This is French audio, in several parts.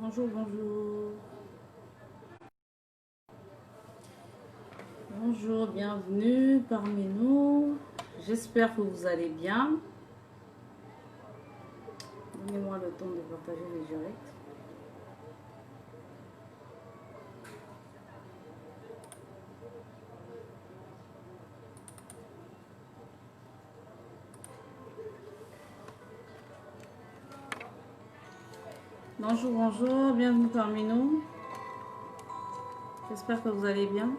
Bonjour, bonjour. Bonjour, bienvenue parmi nous. J'espère que vous allez bien. Donnez-moi le temps de partager les directs. Bonjour, bonjour, bienvenue parmi nous. J'espère que vous allez bien.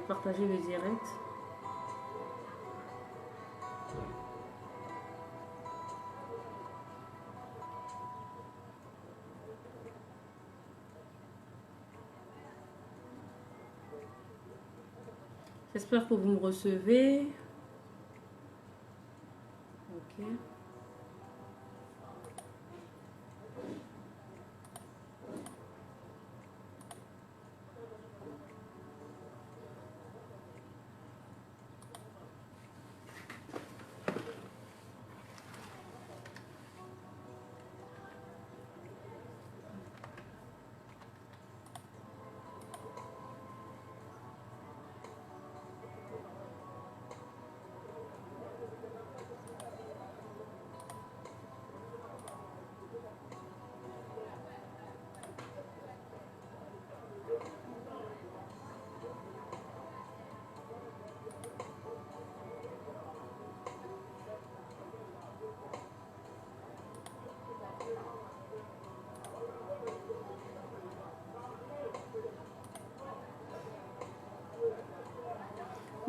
Partager le direct. J'espère que vous me recevez. Ok.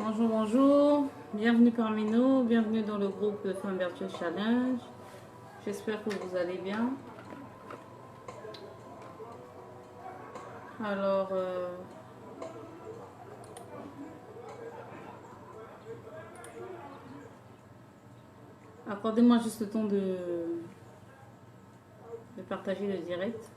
Bonjour, bonjour, bienvenue parmi nous, bienvenue dans le groupe Femmes Vertueuses Challenge. J'espère que vous allez bien. Alors, accordez-moi juste le temps de partager le direct.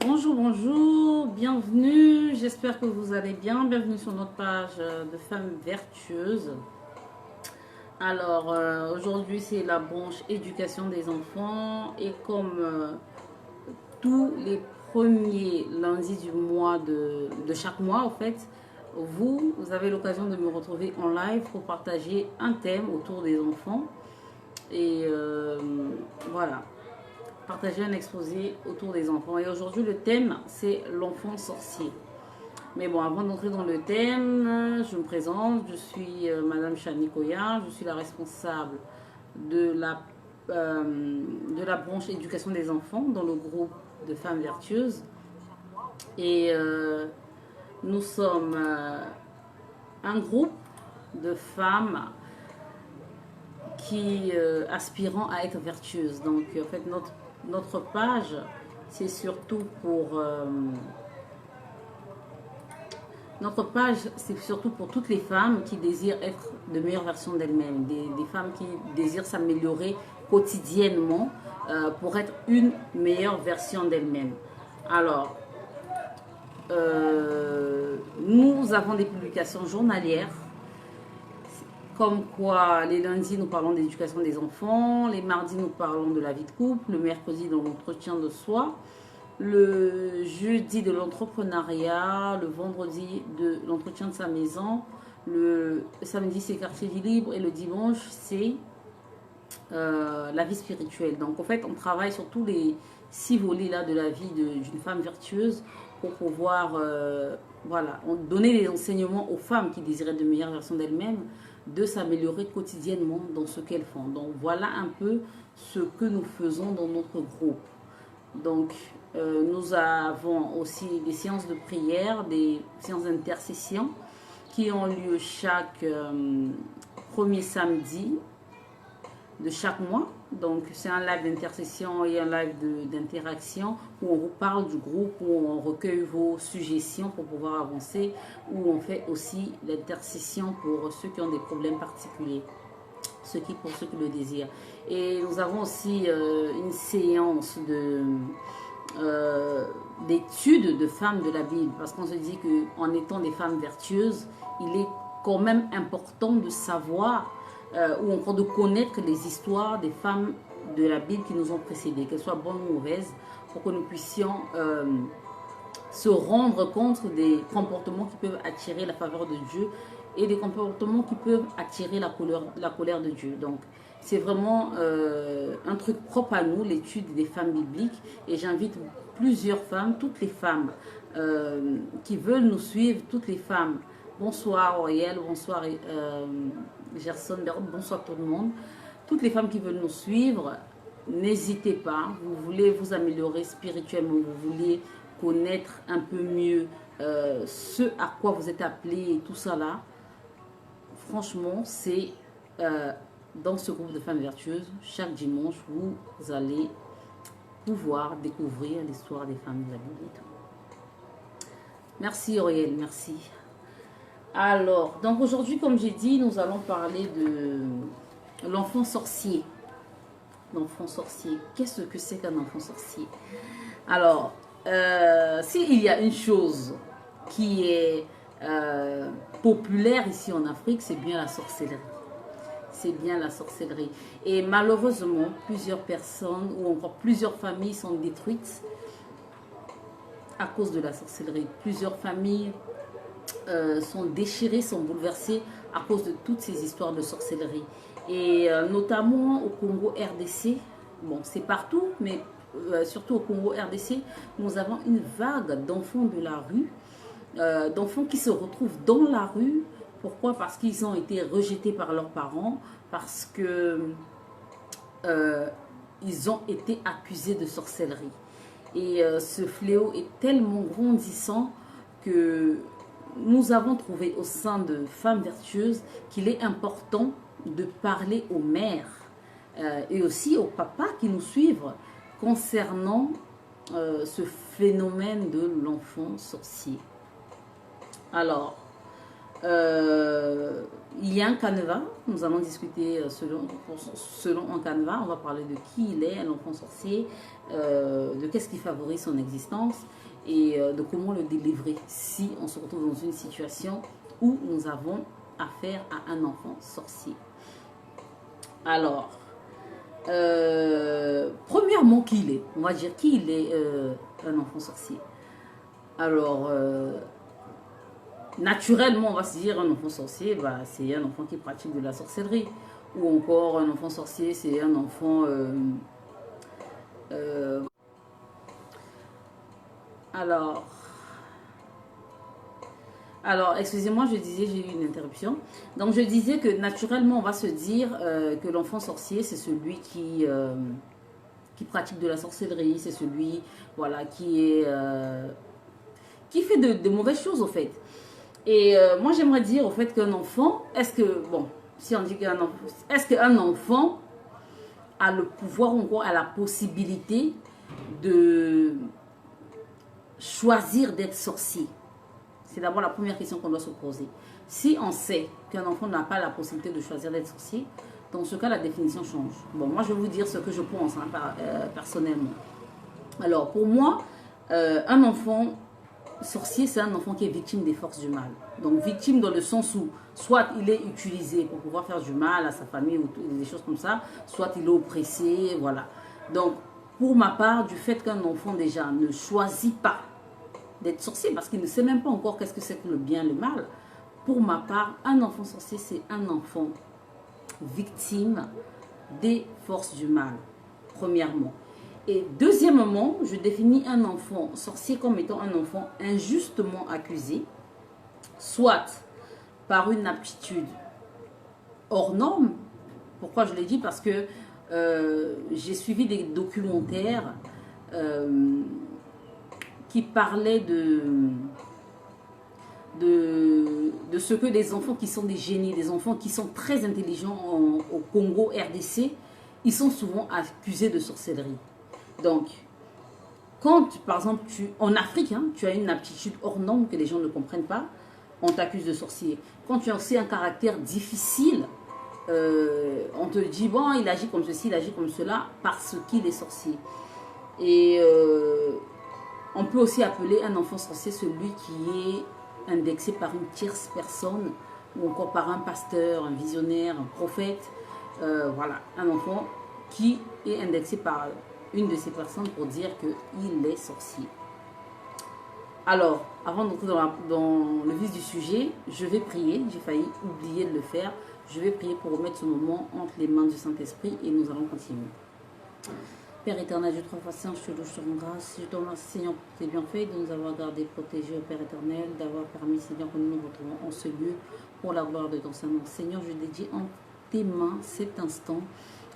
Bonjour, bonjour, bienvenue, j'espère que vous allez bien, bienvenue sur notre page de Femmes Vertueuses. Alors, aujourd'hui c'est la branche éducation des enfants et comme tous les premiers lundis du mois de chaque mois en fait, vous avez l'occasion de me retrouver en live pour partager un thème autour des enfants et voilà. Partager un exposé autour des enfants. Et aujourd'hui, le thème, c'est l'enfant sorcier. Mais bon, avant d'entrer dans le thème, je me présente. Je suis Madame Chani Koya. Je suis la responsable de la branche éducation des enfants dans le groupe de Femmes Vertueuses. Et nous sommes un groupe de femmes qui aspirant à être vertueuses. Donc, en fait, notre page, c'est surtout pour toutes les femmes qui désirent être de meilleures versions d'elles-mêmes, des femmes qui désirent s'améliorer quotidiennement pour être une meilleure version d'elles-mêmes. Alors, nous avons des publications journalières. Comme quoi, les lundis, nous parlons d'éducation des enfants. Les mardis, nous parlons de la vie de couple. Le mercredi, de l'entretien de soi. Le jeudi, de l'entrepreneuriat. Le vendredi, de l'entretien de sa maison. Le samedi, c'est quartier vie libre. Et le dimanche, c'est la vie spirituelle. Donc en fait, on travaille sur tous les 6 volets-là de la vie d'une femme vertueuse pour pouvoir voilà, donner des enseignements aux femmes qui désiraient de meilleures versions d'elles-mêmes, de s'améliorer quotidiennement dans ce qu'elles font. Donc voilà un peu ce que nous faisons dans notre groupe. Donc nous avons aussi des séances de prière, des séances d'intercession qui ont lieu chaque premier samedi de chaque mois. Donc c'est un live d'intercession et un live d'interaction où on vous parle du groupe, où on recueille vos suggestions pour pouvoir avancer, où on fait aussi l'intercession pour ceux qui ont des problèmes particuliers, pour ceux qui le désirent. Et nous avons aussi une séance d'études de femmes de la Bible, parce qu'on se dit qu'en étant des femmes vertueuses, il est quand même important de savoir ou encore de connaître les histoires des femmes de la Bible qui nous ont précédées, qu'elles soient bonnes ou mauvaises, pour que nous puissions se rendre compte des comportements qui peuvent attirer la faveur de Dieu et des comportements qui peuvent attirer la colère de Dieu. Donc c'est vraiment un truc propre à nous, l'étude des femmes bibliques, et j'invite plusieurs femmes, toutes les femmes qui veulent nous suivre, toutes les femmes. Bonsoir Auriel, bonsoir Gerson, bonsoir tout le monde. Toutes les femmes qui veulent nous suivre, n'hésitez pas. Vous voulez vous améliorer spirituellement, vous voulez connaître un peu mieux ce à quoi vous êtes appelés et tout ça là. Franchement, c'est dans ce groupe de femmes vertueuses, chaque dimanche, vous allez pouvoir découvrir l'histoire des femmes de la Bible. Merci Auriel, merci. Alors, donc aujourd'hui, comme j'ai dit, nous allons parler de l'enfant sorcier. L'enfant sorcier, qu'est-ce que c'est qu'un enfant sorcier? Alors, s'il y a une chose qui est populaire ici en Afrique, c'est bien la sorcellerie. C'est bien la sorcellerie. Et malheureusement, plusieurs personnes ou encore plusieurs familles sont détruites à cause de la sorcellerie. Plusieurs familles sont déchirées, sont bouleversées à cause de toutes ces histoires de sorcellerie. Et notamment au Congo RDC, bon c'est partout, mais surtout au Congo RDC, nous avons une vague d'enfants de la rue, d'enfants qui se retrouvent dans la rue. Pourquoi? Parce qu'ils ont été rejetés par leurs parents, parce que ils ont été accusés de sorcellerie. Et ce fléau est tellement grandissant que nous avons trouvé au sein de Femmes Vertueuses qu'il est important de parler aux mères et aussi aux papas qui nous suivent concernant ce phénomène de l'enfant sorcier. Alors, il y a un canevas, nous allons discuter selon un canevas, on va parler de qui il est, l'enfant sorcier, de qu'est-ce qui favorise son existence et de comment le délivrer si on se retrouve dans une situation où nous avons affaire à un enfant sorcier. Alors, premièrement, qui il est? On va dire qui il est, un enfant sorcier. Alors, naturellement, on va se dire un enfant sorcier, bah, c'est un enfant qui pratique de la sorcellerie. Ou encore, un enfant sorcier, c'est un enfant... Alors, excusez-moi, je disais, j'ai eu une interruption. Donc, je disais que naturellement, on va se dire que l'enfant sorcier, c'est celui qui pratique de la sorcellerie, c'est celui, voilà, qui fait de mauvaises choses, au fait. Et moi, j'aimerais dire, au fait, qu'un enfant, est-ce qu'un enfant a le pouvoir, encore, a la possibilité de choisir d'être sorcier? C'est d'abord la première question qu'on doit se poser. Si on sait qu'un enfant n'a pas la possibilité de choisir d'être sorcier, dans ce cas, la définition change. Bon, moi, je vais vous dire ce que je pense, hein, personnellement. Alors, pour moi, un enfant sorcier, c'est un enfant qui est victime des forces du mal. Donc, victime dans le sens où, soit il est utilisé pour pouvoir faire du mal à sa famille ou des choses comme ça, soit il est oppressé, voilà. Donc, pour ma part, du fait qu'un enfant déjà ne choisit pas d'être sorcier, parce qu'il ne sait même pas encore qu'est-ce que c'est que le bien et le mal, pour ma part, un enfant sorcier, c'est un enfant victime des forces du mal, premièrement. Et deuxièmement, je définis un enfant sorcier comme étant un enfant injustement accusé, soit par une aptitude hors norme. Pourquoi je l'ai dit? Parce que j'ai suivi des documentaires qui parlaient de ce que les enfants qui sont des génies, des enfants qui sont très intelligents au Congo, RDC, ils sont souvent accusés de sorcellerie. Donc, quand, par exemple, en Afrique, hein, tu as une aptitude hors norme que les gens ne comprennent pas, on t'accuse de sorcier. Quand tu as aussi un caractère difficile, on te dit, bon, il agit comme ceci, il agit comme cela, parce qu'il est sorcier. Et on peut aussi appeler un enfant sorcier celui qui est indexé par une tierce personne, ou encore par un pasteur, un visionnaire, un prophète. Voilà, un enfant qui est indexé par une de ces personnes pour dire qu'il est sorcier. Alors, avant d'entrer dans le vif du sujet, je vais prier. J'ai failli oublier de le faire. Je vais prier pour remettre ce moment entre les mains du Saint-Esprit et nous allons continuer. Père éternel, je te remercie, je te loue, je te rends grâce. Je te remercie, Seigneur, pour tes bienfaits, de nous avoir gardés, protégés, au Père éternel, d'avoir permis, Seigneur, que nous nous retrouvons en ce lieu pour la gloire de ton Saint-Nom. Seigneur, je dédie en tes mains cet instant,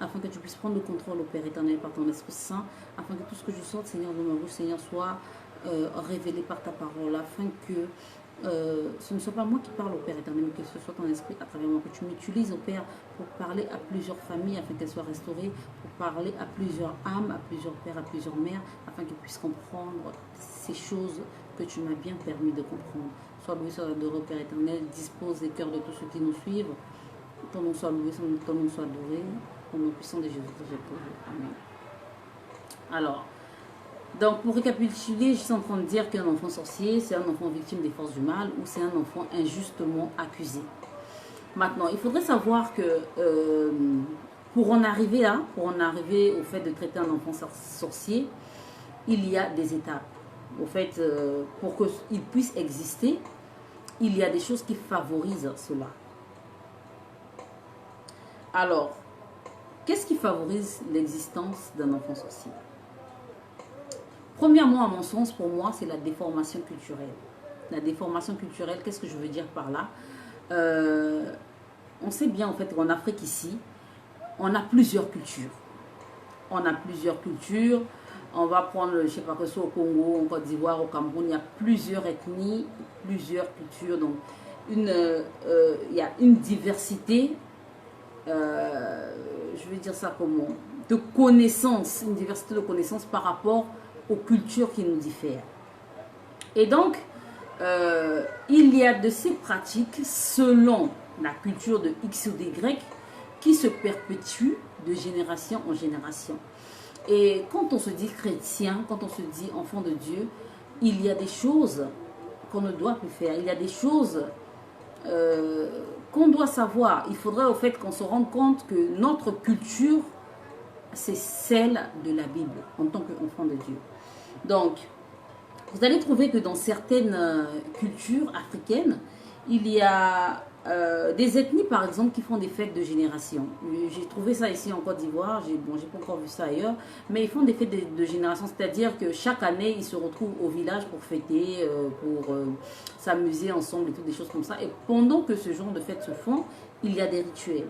afin que tu puisses prendre le contrôle, au Père éternel, par ton Esprit Saint, afin que tout ce que je sorte, Seigneur, de ma bouche, Seigneur, soit révélé par ta parole, afin que ce ne soit pas moi qui parle, au Père éternel, mais que ce soit ton esprit à travers moi, que tu m'utilises, au Père, pour parler à plusieurs familles, afin qu'elles soient restaurées, pour parler à plusieurs âmes, à plusieurs pères, à plusieurs mères, afin qu'ils puissent comprendre ces choses que tu m'as bien permis de comprendre. Sois loué, sois adoré, Père éternel, dispose les cœurs de tous ceux qui nous suivent. Ton nom soit loué, ton nom soit adoré, au nom puissant de Jésus-Christ. Amen. Alors, donc, pour récapituler, je suis en train de dire qu'un enfant sorcier, c'est un enfant victime des forces du mal ou c'est un enfant injustement accusé. Maintenant, il faudrait savoir que pour en arriver là, pour en arriver au fait de traiter un enfant sorcier, il y a des étapes. Au fait, pour qu'il puisse exister, il y a des choses qui favorisent cela. Alors, qu'est-ce qui favorise l'existence d'un enfant sorcier? Premièrement, à mon sens, pour moi, c'est la déformation culturelle. La déformation culturelle, qu'est-ce que je veux dire par là? On sait bien, en fait, qu'en Afrique, ici, on a plusieurs cultures. On a plusieurs cultures. On va prendre, je ne sais pas, que ce soit au Congo, en Côte d'Ivoire, au Cameroun, il y a plusieurs ethnies, plusieurs cultures. Donc, il y a une diversité, je vais dire ça comment, de connaissances, une diversité de connaissances par rapport aux cultures qui nous diffèrent. Et donc, il y a de ces pratiques selon la culture de X ou d'Y qui se perpétuent de génération en génération. Et quand on se dit chrétien, quand on se dit enfant de Dieu, il y a des choses qu'on ne doit plus faire. Il y a des choses qu'on doit savoir. Il faudrait au fait qu'on se rende compte que notre culture, c'est celle de la Bible en tant qu'enfant de Dieu. Donc, vous allez trouver que dans certaines cultures africaines, il y a des ethnies, par exemple, qui font des fêtes de génération. J'ai trouvé ça ici en Côte d'Ivoire, j'ai pas encore vu ça ailleurs, mais ils font des fêtes de génération, c'est-à-dire que chaque année, ils se retrouvent au village pour fêter, pour s'amuser ensemble et toutes des choses comme ça. Et pendant que ce genre de fêtes se font, il y a des rituels.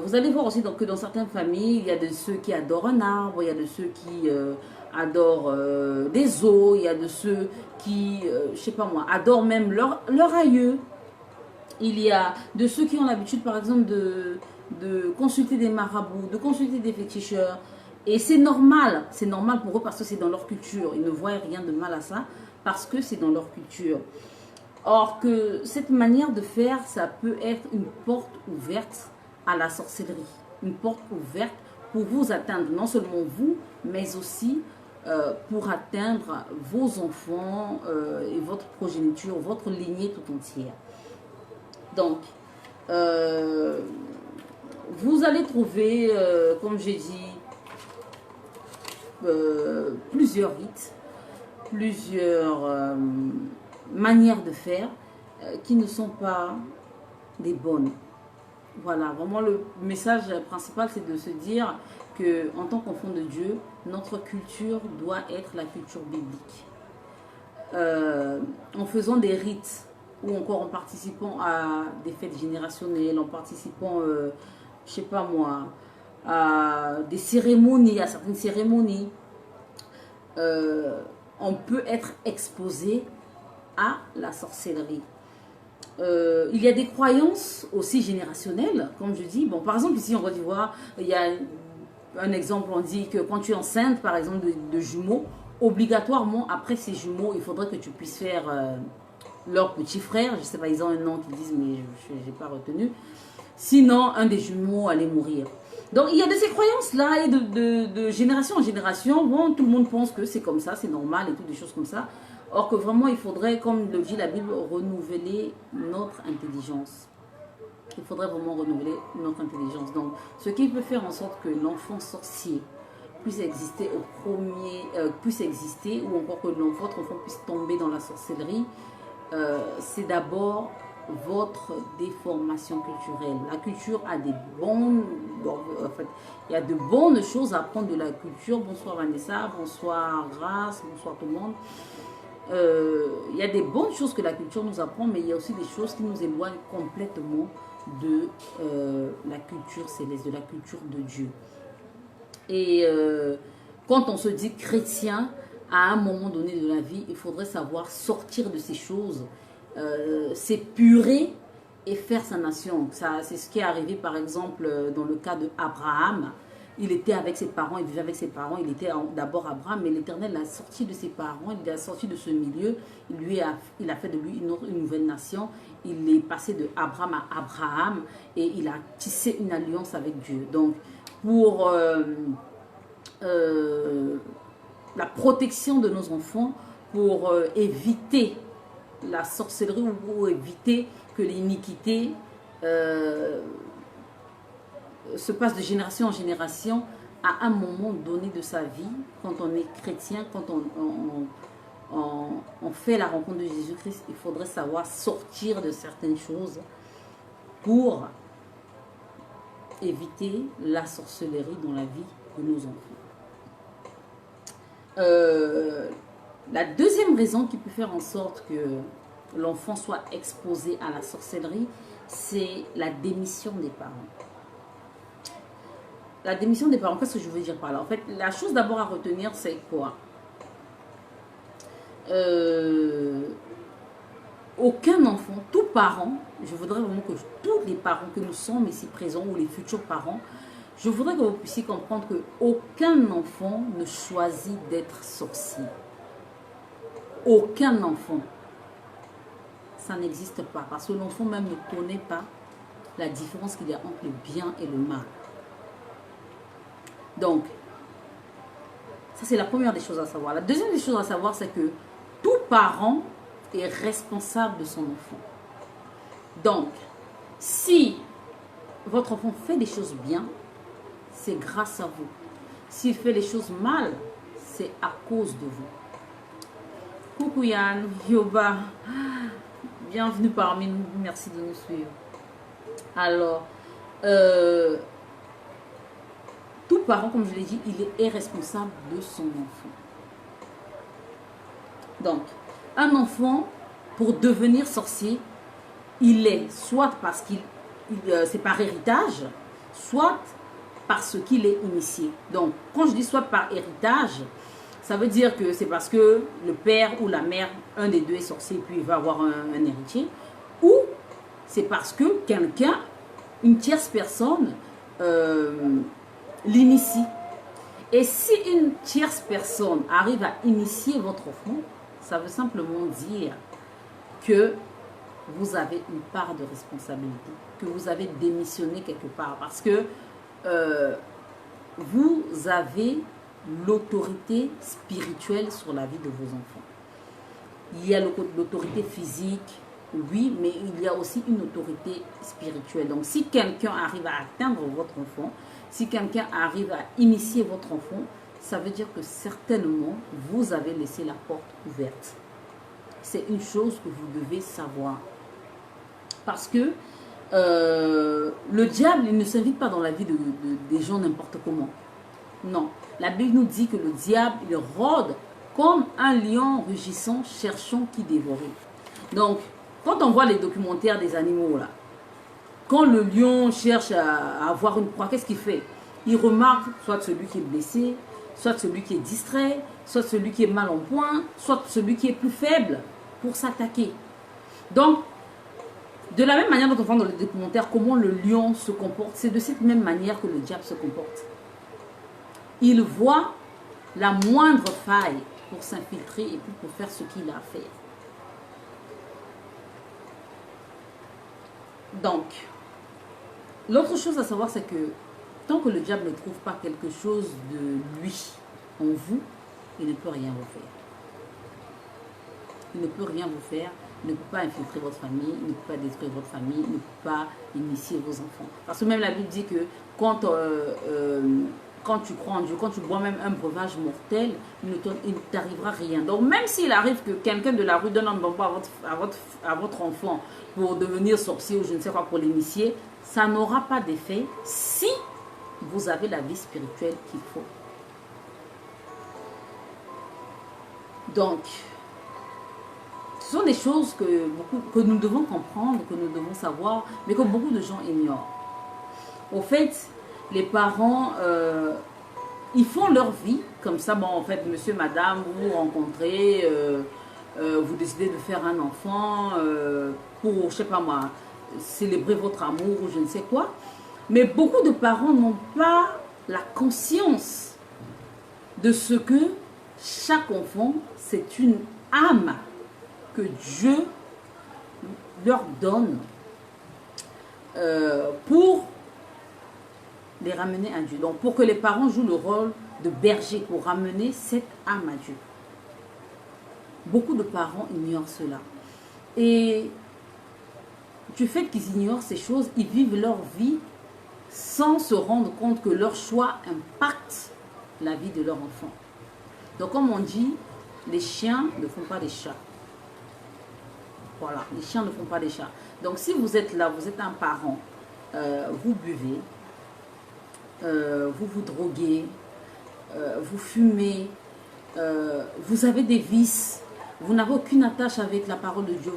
Vous allez voir aussi donc, que dans certaines familles, il y a de ceux qui adorent un arbre, il y a de ceux qui adorent des eaux, il y a de ceux qui, je sais pas moi, adorent même leur aïeux. Il y a de ceux qui ont l'habitude, par exemple, de consulter des marabouts, de consulter des féticheurs. Et c'est normal pour eux parce que c'est dans leur culture. Ils ne voient rien de mal à ça parce que c'est dans leur culture. Or que cette manière de faire, ça peut être une porte ouverte à la sorcellerie. Une porte ouverte pour vous atteindre, non seulement vous, mais aussi pour atteindre vos enfants et votre progéniture, votre lignée tout entière. Donc, vous allez trouver, comme j'ai dit, plusieurs rites, plusieurs manières de faire qui ne sont pas des bonnes. Voilà, vraiment le message principal, c'est de se dire que en tant qu'enfant de Dieu, notre culture doit être la culture biblique. En faisant des rites ou encore en participant à des fêtes générationnelles, en participant, je sais pas moi, à des cérémonies, à certaines cérémonies, on peut être exposé à la sorcellerie. Il y a des croyances aussi générationnelles, comme je dis. Bon, par exemple, ici en Côte d'Ivoire, il y a un exemple, on dit que quand tu es enceinte, par exemple, de jumeaux, obligatoirement, après ces jumeaux, il faudrait que tu puisses faire leur petit frère. Je ne sais pas, ils ont un nom qu'ils disent, mais je n'ai pas retenu. Sinon, un des jumeaux allait mourir. Donc, il y a de ces croyances-là, et de génération en génération, bon, tout le monde pense que c'est comme ça, c'est normal, et toutes des choses comme ça. Or que vraiment, il faudrait, comme le dit la Bible, renouveler notre intelligence. Il faudrait vraiment renouveler notre intelligence. Donc, ce qui peut faire en sorte que l'enfant sorcier puisse exister puisse exister, ou encore que votre enfant puisse tomber dans la sorcellerie, c'est d'abord votre déformation culturelle. La culture a des bonnes, en fait, il y a de bonnes choses à apprendre de la culture. Bonsoir Vanessa, bonsoir Grace, bonsoir tout le monde. Il y a des bonnes choses que la culture nous apprend, mais il y a aussi des choses qui nous éloignent complètement de la culture céleste, de la culture de Dieu. Et quand on se dit chrétien, à un moment donné de la vie, il faudrait savoir sortir de ces choses, s'épurer et faire sa nation. C'est ce qui est arrivé par exemple dans le cas d'Abraham. Il était avec ses parents, il vivait avec ses parents, il était d'abord Abraham, mais l'Éternel l'a sorti de ses parents, il l'a sorti de ce milieu, il a fait de lui une nouvelle nation, il est passé de Abraham à Abraham et il a tissé une alliance avec Dieu. Donc, pour la protection de nos enfants, pour éviter la sorcellerie ou pour éviter que l'iniquité se passe de génération en génération, à un moment donné de sa vie, quand on est chrétien, quand on fait la rencontre de Jésus-Christ, il faudrait savoir sortir de certaines choses pour éviter la sorcellerie dans la vie de nos enfants. La deuxième raison qui peut faire en sorte que l'enfant soit exposé à la sorcellerie, c'est la démission des parents. La démission des parents, qu'est-ce que je veux dire par là? En fait, la chose d'abord à retenir, c'est quoi? Aucun enfant, tout parent, je voudrais vraiment que tous les parents que nous sommes ici présents ou les futurs parents, je voudrais que vous puissiez comprendre qu'aucun enfant ne choisit d'être sorcier. Aucun enfant. Ça n'existe pas. Parce que l'enfant même ne connaît pas la différence qu'il y a entre le bien et le mal. Donc, ça c'est la première des choses à savoir. La deuxième des choses à savoir, c'est que tout parent est responsable de son enfant. Donc, si votre enfant fait des choses bien, c'est grâce à vous. S'il fait les choses mal, c'est à cause de vous. Coucou Yann, Yoba, bienvenue parmi nous, merci de nous suivre. Alors, tout parent, comme je l'ai dit, il est responsable de son enfant. Donc, un enfant, pour devenir sorcier, il est soit parce qu'il c'est par héritage, soit parce qu'il est initié. Donc, quand je dis soit par héritage, ça veut dire que c'est parce que le père ou la mère, un des deux est sorcier, puis il va avoir un héritier, ou c'est parce que quelqu'un, une tierce personne, l'initie. Et si une tierce personne arrive à initier votre enfant, ça veut simplement dire que vous avez une part de responsabilité, que vous avez démissionné quelque part, parce que vous avez l'autorité spirituelle sur la vie de vos enfants. Il y a l'autorité physique, oui, mais il y a aussi une autorité spirituelle. Donc, si quelqu'un arrive à atteindre votre enfant, si quelqu'un arrive à initier votre enfant, ça veut dire que certainement, vous avez laissé la porte ouverte. C'est une chose que vous devez savoir. Parce que Le diable, il ne s'invite pas dans la vie des gens n'importe comment. Non. La Bible nous dit que le diable, il rôde comme un lion rugissant, cherchant qui dévorer. Donc, quand on voit les documentaires des animaux, là, quand le lion cherche à avoir une proie, qu'est-ce qu'il fait? Il remarque soit celui qui est blessé, soit celui qui est distrait, soit celui qui est mal en point, soit celui qui est plus faible pour s'attaquer. Donc, de la même manière dont on voit dans les documentaires comment le lion se comporte, c'est de cette même manière que le diable se comporte. Il voit la moindre faille pour s'infiltrer et puis pour faire ce qu'il a à faire. Donc, l'autre chose à savoir, c'est que tant que le diable ne trouve pas quelque chose de lui en vous, il ne peut rien vous faire. Il ne peut rien vous faire. Il ne peut pas infiltrer votre famille, il ne peut pas détruire votre famille, il ne peut pas initier vos enfants. Parce que même la Bible dit que quand tu crois en Dieu, quand tu bois même un breuvage mortel, il ne t'arrivera rien. Donc même s'il arrive que quelqu'un de la rue donne un bonbon à votre enfant pour devenir sorcier ou je ne sais quoi pour l'initier, ça n'aura pas d'effet si vous avez la vie spirituelle qu'il faut. Donc, ce sont des choses que nous devons comprendre, que nous devons savoir, mais que beaucoup de gens ignorent. Au fait, les parents, ils font leur vie comme ça. Bon, en fait, monsieur, madame, vous vous rencontrez, vous décidez de faire un enfant pour, je sais pas moi, célébrer votre amour ou je ne sais quoi. Mais beaucoup de parents n'ont pas la conscience de ce que chaque enfant, c'est une âme que Dieu leur donne pour les ramener à Dieu. Donc, pour que les parents jouent le rôle de berger pour ramener cette âme à Dieu. Beaucoup de parents ignorent cela. Et du fait qu'ils ignorent ces choses, ils vivent leur vie sans se rendre compte que leur choix impacte la vie de leur enfant. Donc, comme on dit, les chiens ne font pas des chats. Voilà, les chiens ne font pas des chats. Donc, si vous êtes là, vous êtes un parent, vous buvez, vous vous droguez, vous fumez, vous avez des vices, vous n'avez aucune attache avec la parole de Dieu,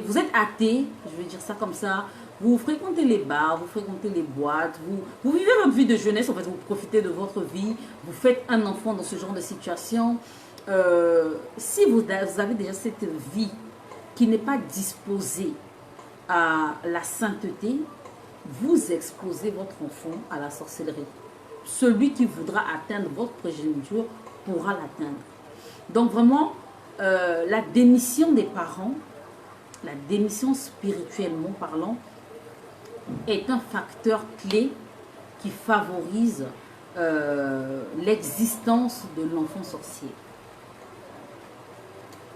vous êtes athée, je vais dire ça comme ça, vous fréquentez les bars, vous fréquentez les boîtes, vous vivez votre vie de jeunesse, en fait, vous profitez de votre vie, vous faites un enfant dans ce genre de situation. Si vous avez déjà cette vie qui n'est pas disposée à la sainteté, vous exposez votre enfant à la sorcellerie. Celui qui voudra atteindre votre progéniture pourra l'atteindre. Donc vraiment, la démission des parents, la démission spirituellement parlant, est un facteur clé qui favorise l'existence de l'enfant sorcier.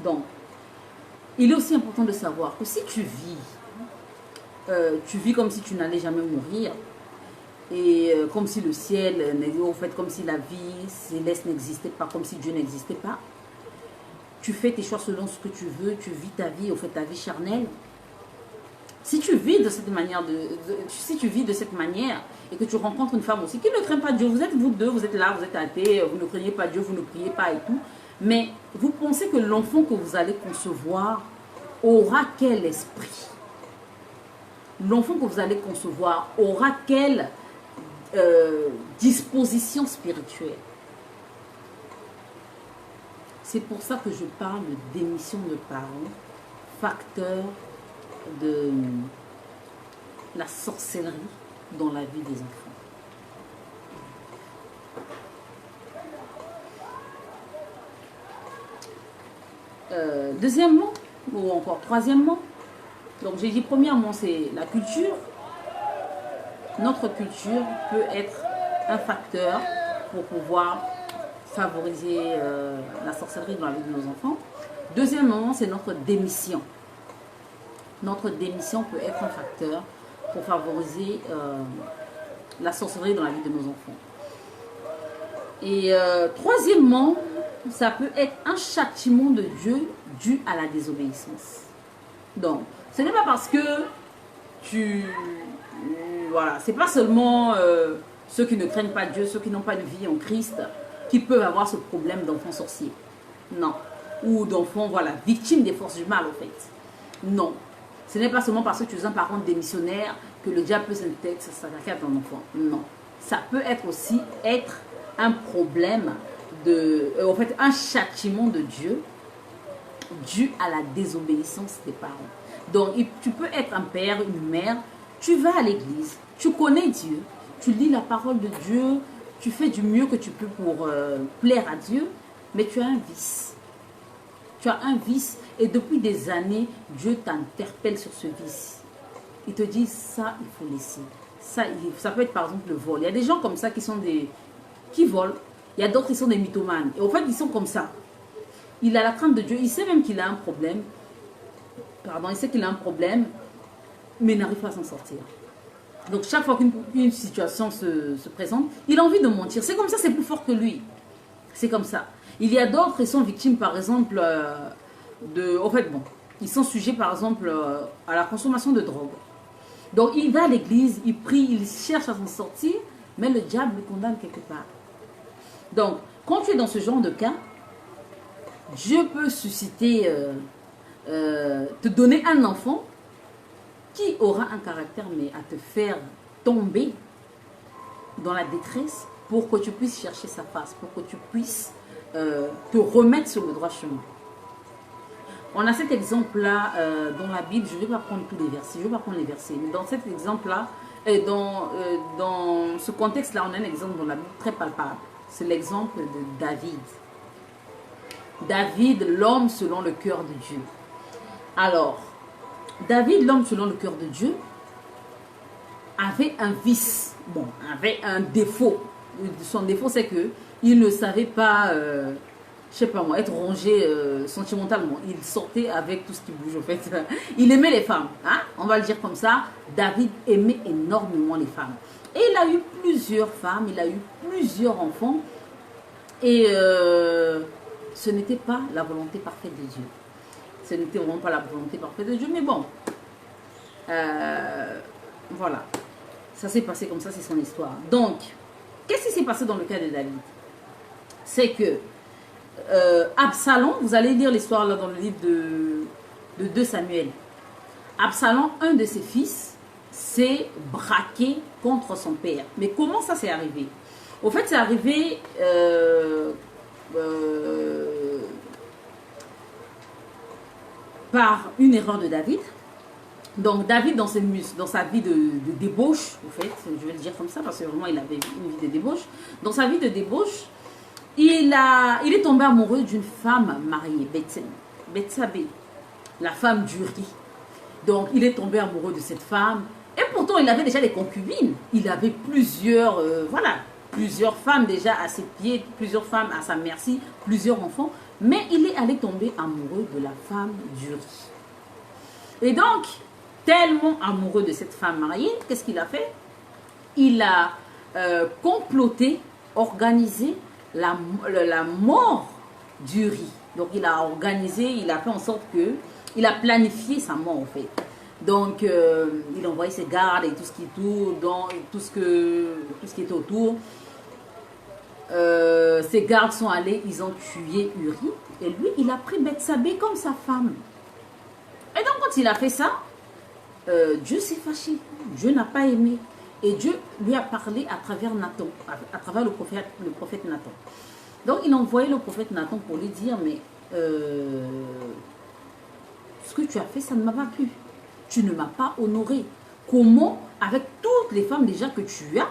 Donc, il est aussi important de savoir que si tu vis comme si tu n'allais jamais mourir, et comme si le ciel, au fait, comme si la vie céleste n'existait pas, comme si Dieu n'existait pas, tu fais tes choix selon ce que tu veux, tu vis ta vie, au fait, ta vie charnelle. Si tu vis de cette manière, si tu vis de cette manière et que tu rencontres une femme aussi qui ne craint pas Dieu, vous êtes vous deux, vous êtes là, vous êtes athées, vous ne craignez pas Dieu, vous ne priez pas et tout, mais vous pensez que l'enfant que vous allez concevoir aura quel esprit? L'enfant que vous allez concevoir aura quelle disposition spirituelle? C'est pour ça que je parle de démission de parents, facteur de la sorcellerie dans la vie des enfants. Deuxièmement, ou encore troisièmement, donc j'ai dit premièrement, c'est la culture. Notre culture peut être un facteur pour pouvoir favoriser la sorcellerie dans la vie de nos enfants. Deuxièmement, c'est notre démission. Notre démission peut être un facteur pour favoriser la sorcellerie dans la vie de nos enfants. Et troisièmement, ça peut être un châtiment de Dieu dû à la désobéissance. Donc, ce n'est pas parce que tu voilà, c'est pas seulement ceux qui ne craignent pas Dieu, ceux qui n'ont pas de vie en Christ, qui peuvent avoir ce problème d'enfant sorcier. Non. Ou d'enfant, voilà, victime des forces du mal, en fait. Non. Ce n'est pas seulement parce que tu es un parent démissionnaire que le diable peut s'attaquer à ton enfant. Non. Ça peut être aussi un problème en fait, un châtiment de Dieu dû à la désobéissance des parents. Donc, tu peux être un père, une mère, tu vas à l'église, tu connais Dieu, tu lis la parole de Dieu, tu fais du mieux que tu peux pour plaire à Dieu, mais tu as un vice. Tu as un vice et depuis des années, Dieu t'interpelle sur ce vice. Il te dit, ça, il faut laisser. Ça peut être par exemple le vol. Il y a des gens comme ça qui volent. Il y a d'autres qui sont des mythomanes. Et en fait, ils sont comme ça. Il a la crainte de Dieu. Il sait même qu'il a un problème. Pardon, il sait qu'il a un problème, mais il n'arrive pas à s'en sortir. Donc, chaque fois qu'une situation se présente, il a envie de mentir. C'est comme ça, c'est plus fort que lui. C'est comme ça. Il y a d'autres qui sont victimes, par exemple, en fait, bon, ils sont sujets, par exemple, à la consommation de drogue. Donc, il va à l'église, il prie, il cherche à s'en sortir, mais le diable le condamne quelque part. Donc, quand tu es dans ce genre de cas, Dieu peut susciter, te donner un enfant qui aura un caractère, mais à te faire tomber dans la détresse pour que tu puisses chercher sa face, pour que tu puisses te remettre sur le droit chemin. On a cet exemple-là dans la Bible. Je ne vais pas prendre tous les versets, je ne vais pas prendre les versets, mais dans cet exemple-là, dans ce contexte-là, on a un exemple dans la Bible très palpable. C'est l'exemple de David. David, l'homme selon le cœur de Dieu. Alors, David, l'homme selon le cœur de Dieu, avait un vice, bon, avait un défaut. Son défaut, c'est que il ne savait pas, je sais pas moi, être rangé sentimentalement. Il sortait avec tout ce qui bouge, en fait. Il aimait les femmes, hein? On va le dire comme ça. David aimait énormément les femmes. Et il a eu plusieurs femmes, il a eu plusieurs enfants. Et ce n'était pas la volonté parfaite de Dieu. Ce n'était vraiment pas la volonté parfaite de Dieu, mais bon. Voilà. Ça s'est passé comme ça, c'est son histoire. Donc, qu'est-ce qui s'est passé dans le cas de David? C'est que Absalom, vous allez lire l'histoire là dans le livre de 2 Samuel. Absalom, un de ses fils, s'est braqué contre son père. Mais comment ça s'est arrivé? Au fait, c'est arrivé par une erreur de David. Donc David, dans sa vie de débauche, en fait, je vais le dire comme ça, parce que vraiment il avait une vie de débauche. Dans sa vie de débauche, il est tombé amoureux d'une femme mariée, Bethsabée, la femme d'Uri. Donc il est tombé amoureux de cette femme. Et pourtant, il avait déjà des concubines. Il avait plusieurs, plusieurs femmes déjà à ses pieds, plusieurs femmes à sa merci, plusieurs enfants. Mais il est allé tomber amoureux de la femme d'Uri. Et donc, tellement amoureux de cette femme mariée, qu'est-ce qu'il a fait? Il a comploté, organisé la mort d'Uri. Donc, il a organisé, il a fait en sorte que, il a planifié sa mort en fait. Donc, il a envoyé ses gardes et tout ce qui tourne, tout ce qui était autour. Ses gardes sont allés, ils ont tué Uri. Et lui, il a pris Bethsabée comme sa femme. Et donc, quand il a fait ça, Dieu s'est fâché. Dieu n'a pas aimé. Et Dieu lui a parlé à travers Nathan, à travers le prophète Nathan. Donc, il a envoyé le prophète Nathan pour lui dire, mais ce que tu as fait, ça ne m'a pas plu. Tu ne m'as pas honoré. Comment, avec toutes les femmes déjà que tu as,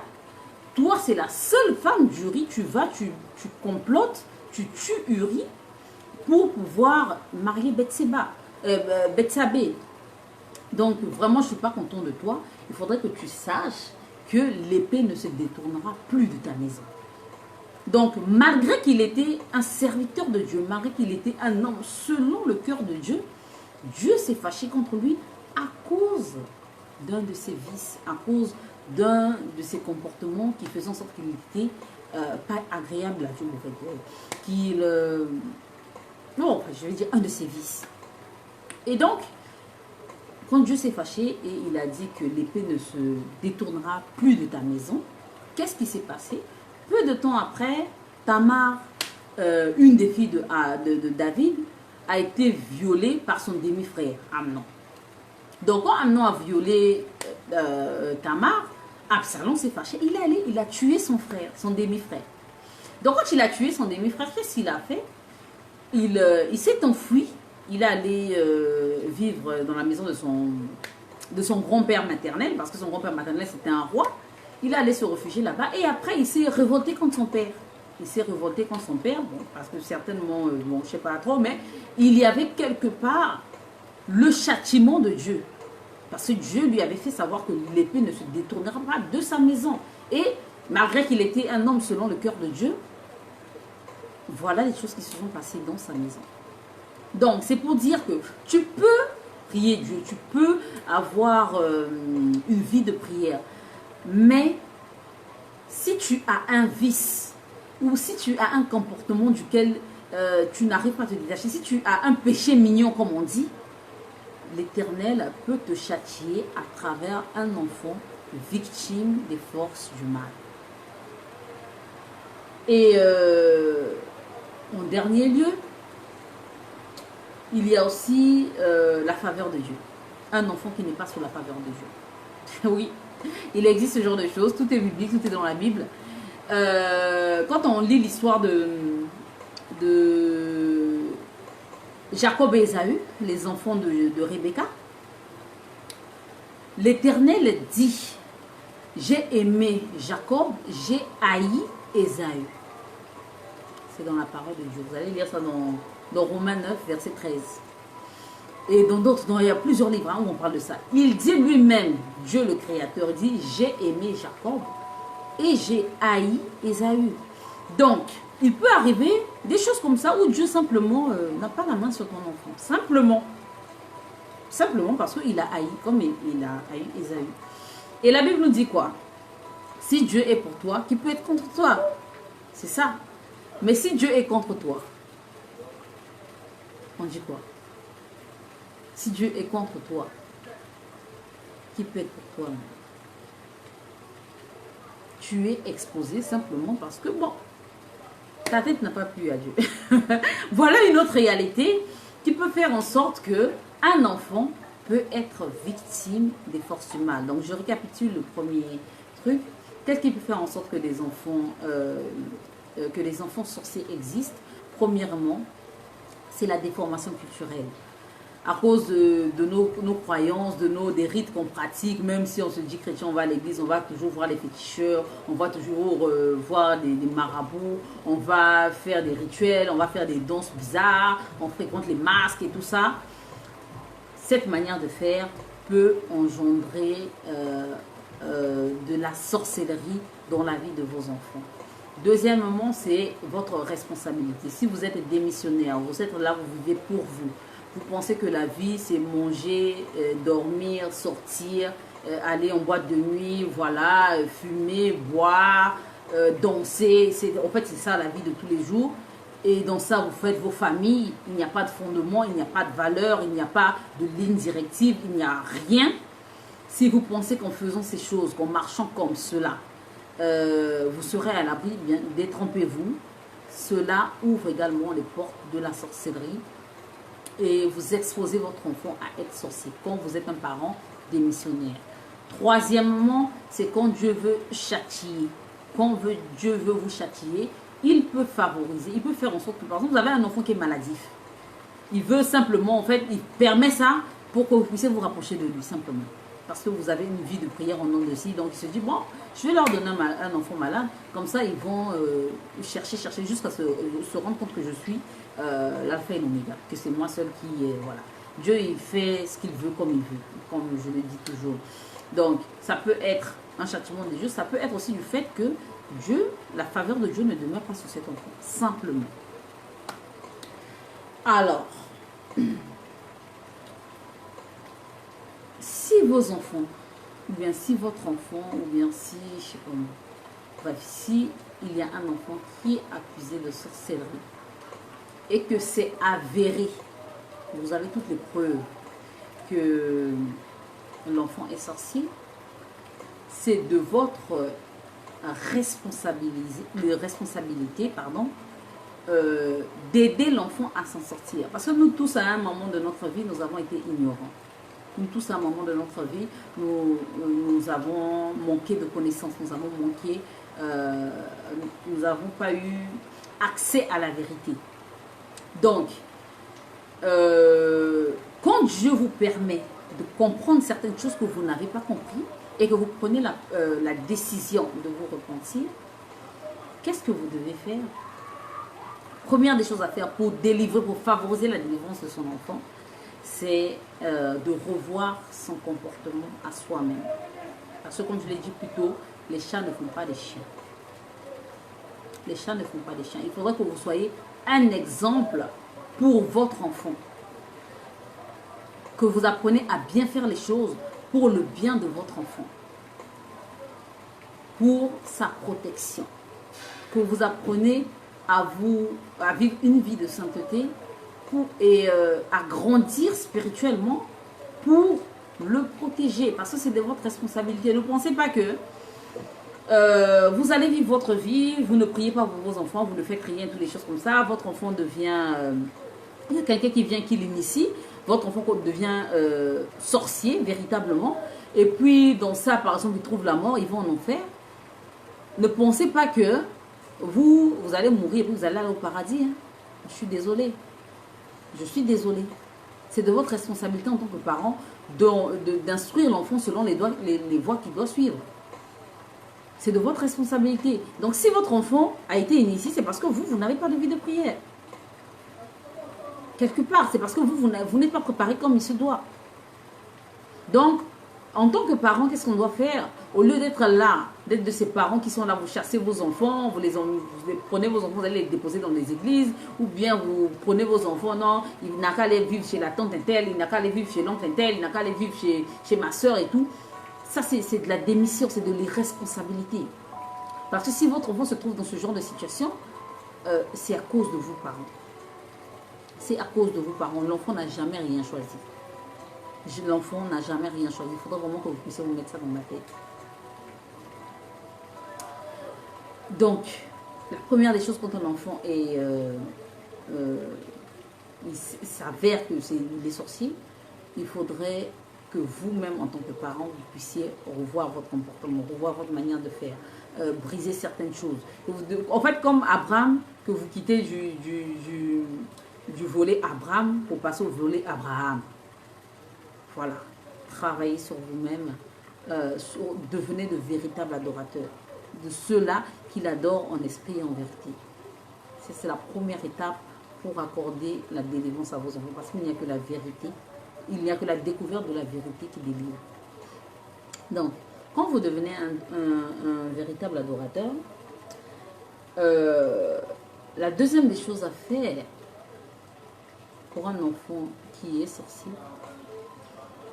toi, c'est la seule femme d'Uri, tu complotes, tu tues Uri pour pouvoir marier Bethsabée. Donc, vraiment, je ne suis pas content de toi. Il faudrait que tu saches que l'épée ne se détournera plus de ta maison. Donc, malgré qu'il était un serviteur de Dieu, malgré qu'il était un homme selon le cœur de Dieu, Dieu s'est fâché contre lui à cause d'un de ses vices, à cause d'un de ses comportements qui faisaient en sorte qu'il n'était pas agréable à Dieu, bon, je vais dire un de ses vices. Et donc, quand Dieu s'est fâché et il a dit que l'épée ne se détournera plus de ta maison, qu'est-ce qui s'est passé? Peu de temps après, Tamar, une des filles de David, a été violée par son demi-frère, Amnon. Donc quand Amnon a violé Tamar, Absalom s'est fâché. Il est allé, il a tué son frère, son demi-frère. Donc quand il a tué son demi-frère, qu'est-ce qu'il a fait? Il s'est enfui. Il est allé vivre dans la maison de son grand-père maternel, parce que son grand-père maternel c'était un roi. Il est allé se réfugier là-bas et après il s'est révolté contre son père. Il s'est révolté contre son père, bon, parce que certainement, bon, je ne sais pas trop, mais il y avait quelque part le châtiment de Dieu. Parce que Dieu lui avait fait savoir que l'épée ne se détournera pas de sa maison. Et malgré qu'il était un homme selon le cœur de Dieu, voilà les choses qui se sont passées dans sa maison. Donc, c'est pour dire que tu peux prier Dieu, tu peux avoir une vie de prière. Mais si tu as un vice ou si tu as un comportement duquel tu n'arrives pas à te détacher, si tu as un péché mignon comme on dit, l'Éternel peut te châtier à travers un enfant victime des forces du mal. Et en dernier lieu, il y a aussi la faveur de Dieu. Un enfant qui n'est pas sous la faveur de Dieu. Oui, il existe ce genre de choses. Tout est biblique, tout est dans la Bible. Quand on lit l'histoire de Jacob et Ésaü, les enfants de Rebecca, l'Éternel dit, j'ai aimé Jacob, j'ai haï Ésaü. C'est dans la parole de Dieu. Vous allez lire ça dans Romains 9, verset 13. Et dans d'autres, il y a plusieurs livres où on parle de ça. Il dit lui-même, Dieu le Créateur, dit, j'ai aimé Jacob et j'ai haï Ésaü. Donc, il peut arriver des choses comme ça où Dieu simplement n'a pas la main sur ton enfant. Simplement parce qu'il a haï, comme il a haï Ésaü. Et la Bible nous dit quoi? Si Dieu est pour toi, qui peut être contre toi? C'est ça. Mais si Dieu est contre toi, on dit quoi? Si Dieu est contre toi, qui peut être pour toi? Tu es exposé simplement parce que, bon, ta tête n'a pas plu à Dieu. Voilà une autre réalité qui peut faire en sorte que un enfant peut être victime des forces du mal. Donc, je récapitule le premier truc. Qu'est-ce qui peut faire en sorte que les enfants sorciers existent? Premièrement, c'est la déformation culturelle. À cause de nos croyances, des rites qu'on pratique, même si on se dit chrétien, on va à l'église, on va toujours voir les féticheurs, on va toujours voir des marabouts, on va faire des rituels, on va faire des danses bizarres, on fréquente les masques et tout ça. Cette manière de faire peut engendrer de la sorcellerie dans la vie de vos enfants. Deuxièmement, c'est votre responsabilité. Si vous êtes démissionnaire, vous êtes là, vous vivez pour vous. Vous pensez que la vie, c'est manger, dormir, sortir, aller en boîte de nuit, voilà, fumer, boire, danser. En fait, c'est ça la vie de tous les jours. Et dans ça, vous faites vos familles. Il n'y a pas de fondement, il n'y a pas de valeur, il n'y a pas de ligne directive, il n'y a rien. Si vous pensez qu'en faisant ces choses, qu'en marchant comme cela, vous serez à l'abri, bien, détrompez-vous. Cela ouvre également les portes de la sorcellerie. Et vous exposez votre enfant à être sorcier quand vous êtes un parent démissionnaire. Troisièmement, c'est quand Dieu veut châtier. Quand Dieu veut vous châtier, il peut favoriser, il peut faire en sorte que, par exemple, vous avez un enfant qui est maladif. Il veut simplement, en fait, il permet ça pour que vous puissiez vous rapprocher de lui, simplement. Parce que vous avez une vie de prière en nom de ci. Donc, il se dit, bon, je vais leur donner un enfant malade. Comme ça, ils vont chercher jusqu'à se rendre compte que je suis l'alpha et l'oméga. Que c'est moi seul qui, voilà. Dieu, il fait ce qu'il veut comme il veut, comme je le dis toujours. Donc, ça peut être un châtiment de Dieu. Ça peut être aussi du fait que Dieu, la faveur de Dieu ne demeure pas sur cet enfant. Simplement. Alors, si vos enfants, ou bien si votre enfant, ou bien si, je sais pas, bref, si il y a un enfant qui est accusé de sorcellerie et que c'est avéré, vous avez toutes les preuves que l'enfant est sorcier, c'est de votre responsabilité, d'aider l'enfant à s'en sortir. Parce que nous tous, à un moment de notre vie, nous avons été ignorants. Nous tous, à un moment de notre vie, nous avons manqué de connaissances, nous avons manqué, nous n'avons pas eu accès à la vérité. Donc, quand Dieu vous permet de comprendre certaines choses que vous n'avez pas compris et que vous prenez la décision de vous repentir, qu'est-ce que vous devez faire? Première des choses à faire pour délivrer, pour favoriser la délivrance de son enfant, c'est de revoir son comportement à soi-même. Parce que comme je l'ai dit plus tôt, les chats ne font pas des chiens. Les chats ne font pas des chiens. Il faudrait que vous soyez un exemple pour votre enfant. Que vous apprenez à bien faire les choses pour le bien de votre enfant. Pour sa protection. Que vous apprenez à vivre une vie de sainteté et à grandir spirituellement pour le protéger. Parce que c'est de votre responsabilité. Ne pensez pas que vous allez vivre votre vie, vous ne priez pas pour vos enfants, vous ne faites rien, toutes les choses comme ça. Votre enfant devient... il y a quelqu'un qui vient, qui l'initie. Votre enfant devient sorcier, véritablement. Et puis, dans ça, par exemple, il trouve la mort, ils vont en enfer. Ne pensez pas que vous allez mourir, vous allez aller au paradis. Hein. Je suis désolée. Je suis désolée. C'est de votre responsabilité en tant que parent d'instruire l'enfant selon les voies qu'il doit suivre. C'est de votre responsabilité. Donc, si votre enfant a été initié, c'est parce que vous n'avez pas de vie de prière. Quelque part, c'est parce que vous n'êtes pas préparé comme il se doit. Donc, en tant que parent, qu'est-ce qu'on doit faire? Au lieu d'être là, d'être de ces parents qui sont là, vous chassez vos enfants, vous prenez vos enfants, vous allez les déposer dans les églises, ou bien vous prenez vos enfants, non, il n'a qu'à aller vivre chez la tante Intel, il n'a qu'à aller vivre chez l'oncle Intel, il n'a qu'à aller vivre chez ma soeur et tout. Ça, c'est de la démission, c'est de l'irresponsabilité. Parce que si votre enfant se trouve dans ce genre de situation, c'est à cause de vous, parents. C'est à cause de vos parents. L'enfant n'a jamais rien choisi. L'enfant n'a jamais rien choisi. Il faudra vraiment que vous puissiez vous mettre ça dans la tête. Donc, la première des choses quand un enfant il s'avère que il est sorcier, il faudrait que vous-même, en tant que parent, vous puissiez revoir votre comportement, revoir votre manière de faire, briser certaines choses. En fait, comme Abraham, que vous quittez du volet Abraham pour passer au volet Abraham. Voilà. Travaillez sur vous-même. Devenez de véritables adorateurs. De ceux-là qui l'adorent en esprit et en vérité. C'est la première étape pour accorder la délivrance à vos enfants. Parce qu'il n'y a que la vérité. Il n'y a que la découverte de la vérité qui délivre. Donc, quand vous devenez un véritable adorateur, la deuxième des choses à faire pour un enfant qui est sorcier,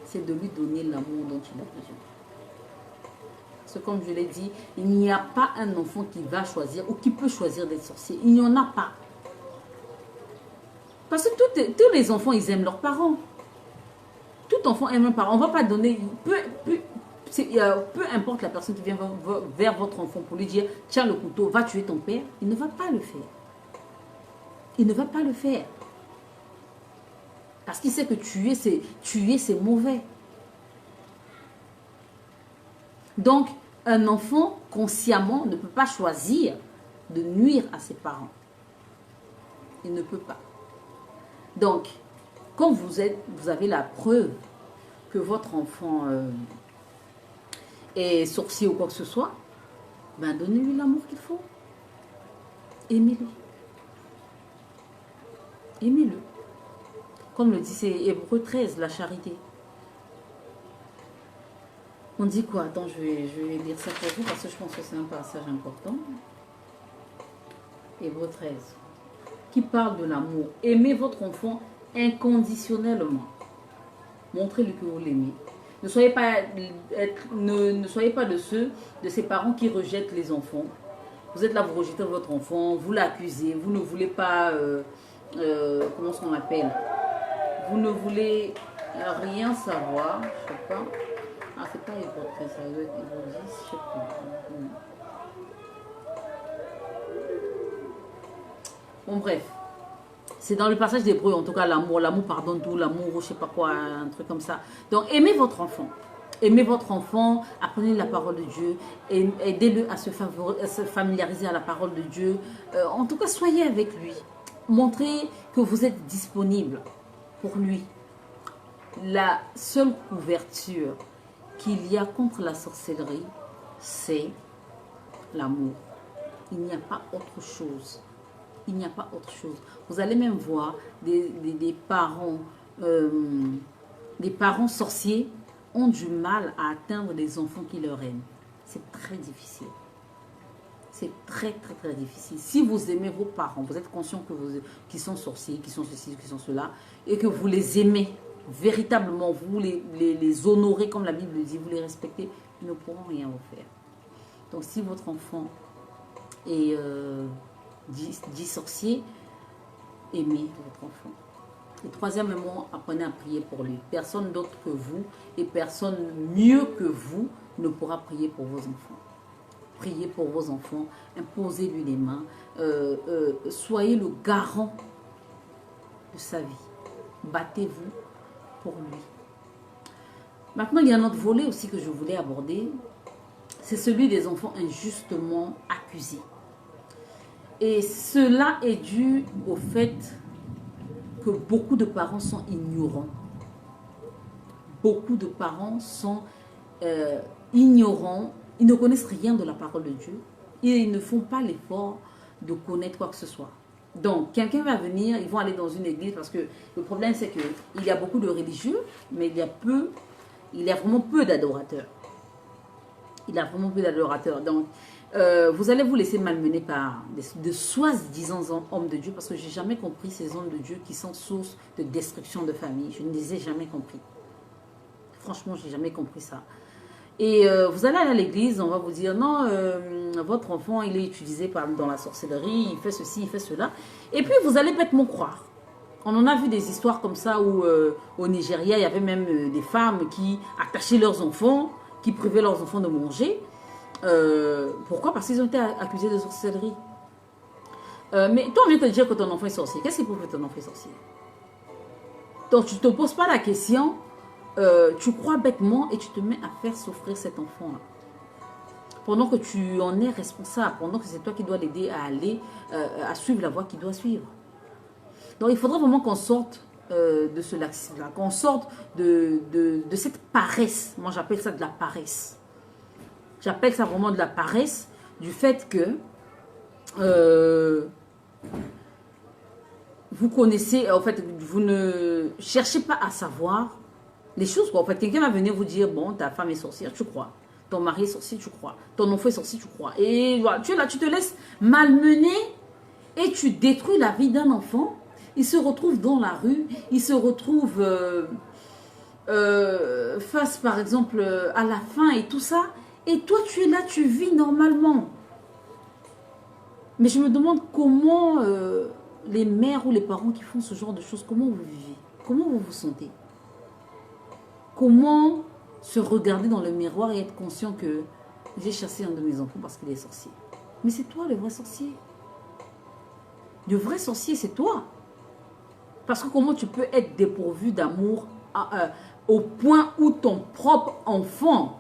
c'est de lui donner l'amour dont il a besoin. Parce que comme je l'ai dit, il n'y a pas un enfant qui va choisir ou qui peut choisir d'être sorcier. Il n'y en a pas. Parce que tous les enfants, ils aiment leurs parents. Tout enfant aime un parent. On ne va pas donner... Peu importe la personne qui vient vers votre enfant pour lui dire « Tiens le couteau, va tuer ton père », il ne va pas le faire. Il ne va pas le faire. Parce qu'il sait que tuer, c'est mauvais. Donc, un enfant, consciemment, ne peut pas choisir de nuire à ses parents. Il ne peut pas. Donc, quand vous avez la preuve que votre enfant est sorcier ou quoi que ce soit, ben donnez-lui l'amour qu'il faut. Aimez-le. Aimez-le. Comme le dit, c'est Hébreux 13, la charité. On dit quoi? Attends, je vais lire ça pour vous parce que je pense que c'est un passage important. Hébreux 13. Qui parle de l'amour. Aimez votre enfant inconditionnellement. Montrez-lui que vous l'aimez. Ne soyez pas de ces parents qui rejettent les enfants. Vous êtes là, vous rejetez votre enfant, vous l'accusez, vous ne voulez pas, comment est-ce qu'on appelle? Vous ne voulez Rien savoir, je sais pas. Ah, c'est pas Hébreu 13, ça doit être Hébreu 10, je sais pas. Bon, bref. C'est dans le passage d'Hébreu, en tout cas, l'amour. L'amour pardonne tout, l'amour, je sais pas quoi, un truc comme ça. Donc, aimez votre enfant. Aimez votre enfant, apprenez la parole de Dieu, et aidez-le à se familiariser à la parole de Dieu. En tout cas, soyez avec lui. Montrez que vous êtes disponible pour lui. La seule couverture qu'il y a contre la sorcellerie, c'est l'amour. Il n'y a pas autre chose. Il n'y a pas autre chose. Vous allez même voir des parents sorciers ont du mal à atteindre les enfants qui leur aiment. C'est très difficile. C'est très, très, très difficile. Si vous aimez vos parents, vous êtes conscient que qu'ils sont sorciers, qu'ils sont ceci, qu'ils sont cela, et que vous les aimez véritablement, vous les honorez comme la Bible dit, vous les respectez, ils ne pourront rien vous faire. Donc si votre enfant est dit sorcier, aimez votre enfant. Et troisièmement, apprenez à prier pour lui. Personne d'autre que vous et personne mieux que vous ne pourra prier pour vos enfants. Priez pour vos enfants, imposez-lui les mains, soyez le garant de sa vie. Battez-vous pour lui. Maintenant, il y a un autre volet aussi que je voulais aborder. C'est celui des enfants injustement accusés. Et cela est dû au fait que beaucoup de parents sont ignorants. Beaucoup de parents sont ignorants. Ils ne connaissent rien de la parole de Dieu. Et ils ne font pas l'effort de connaître quoi que ce soit. Donc, quelqu'un va venir, ils vont aller dans une église parce que le problème, c'est qu'il y a beaucoup de religieux, mais il y a vraiment peu d'adorateurs. Il a vraiment peu d'adorateurs. Donc, vous allez vous laisser malmener par de soi-disant hommes de Dieu parce que je n'ai jamais compris ces hommes de Dieu qui sont source de destruction de famille. Je ne les ai jamais compris. Franchement, je n'ai jamais compris ça. Et vous allez aller à l'église, on va vous dire non, votre enfant il est utilisé dans la sorcellerie, il fait ceci, il fait cela. Et puis vous allez bêtement croire. On en a vu des histoires comme ça où au Nigeria, il y avait même des femmes qui attachaient leurs enfants, qui privaient leurs enfants de manger. Pourquoi? Parce qu'ils ont été accusés de sorcellerie. Mais toi, on vient te dire que ton enfant est sorcier. Qu'est-ce qui prouve que ton enfant est sorcier? Donc, tu ne te poses pas la question, tu crois bêtement et tu te mets à faire souffrir cet enfant-là. Pendant que tu en es responsable, pendant que c'est toi qui dois l'aider à aller, à suivre la voie qu'il doit suivre. Donc, il faudrait vraiment qu'on sorte de ce laxisme-là, qu'on sorte de cette paresse. Moi, j'appelle ça de la paresse. J'appelle ça vraiment de la paresse, du fait que vous connaissez, en fait, vous ne cherchez pas à savoir les choses. En fait, quelqu'un va venir vous dire, bon, ta femme est sorcière, tu crois. Ton mari est sorcier, tu crois. Ton enfant est sorcier, tu crois. Et voilà, tu es là, tu te laisses malmener et tu détruis la vie d'un enfant. Il se retrouve dans la rue, il se retrouve face, par exemple, à la faim et tout ça. Et toi, tu es là, tu vis normalement. Mais je me demande comment les mères ou les parents qui font ce genre de choses, comment vous vivez? Comment vous vous sentez? Comment se regarder dans le miroir et être conscient que j'ai chassé un de mes enfants parce qu'il est sorcier? Mais c'est toi le vrai sorcier. Le vrai sorcier, c'est toi. Parce que comment tu peux être dépourvu d'amour au point où ton propre enfant,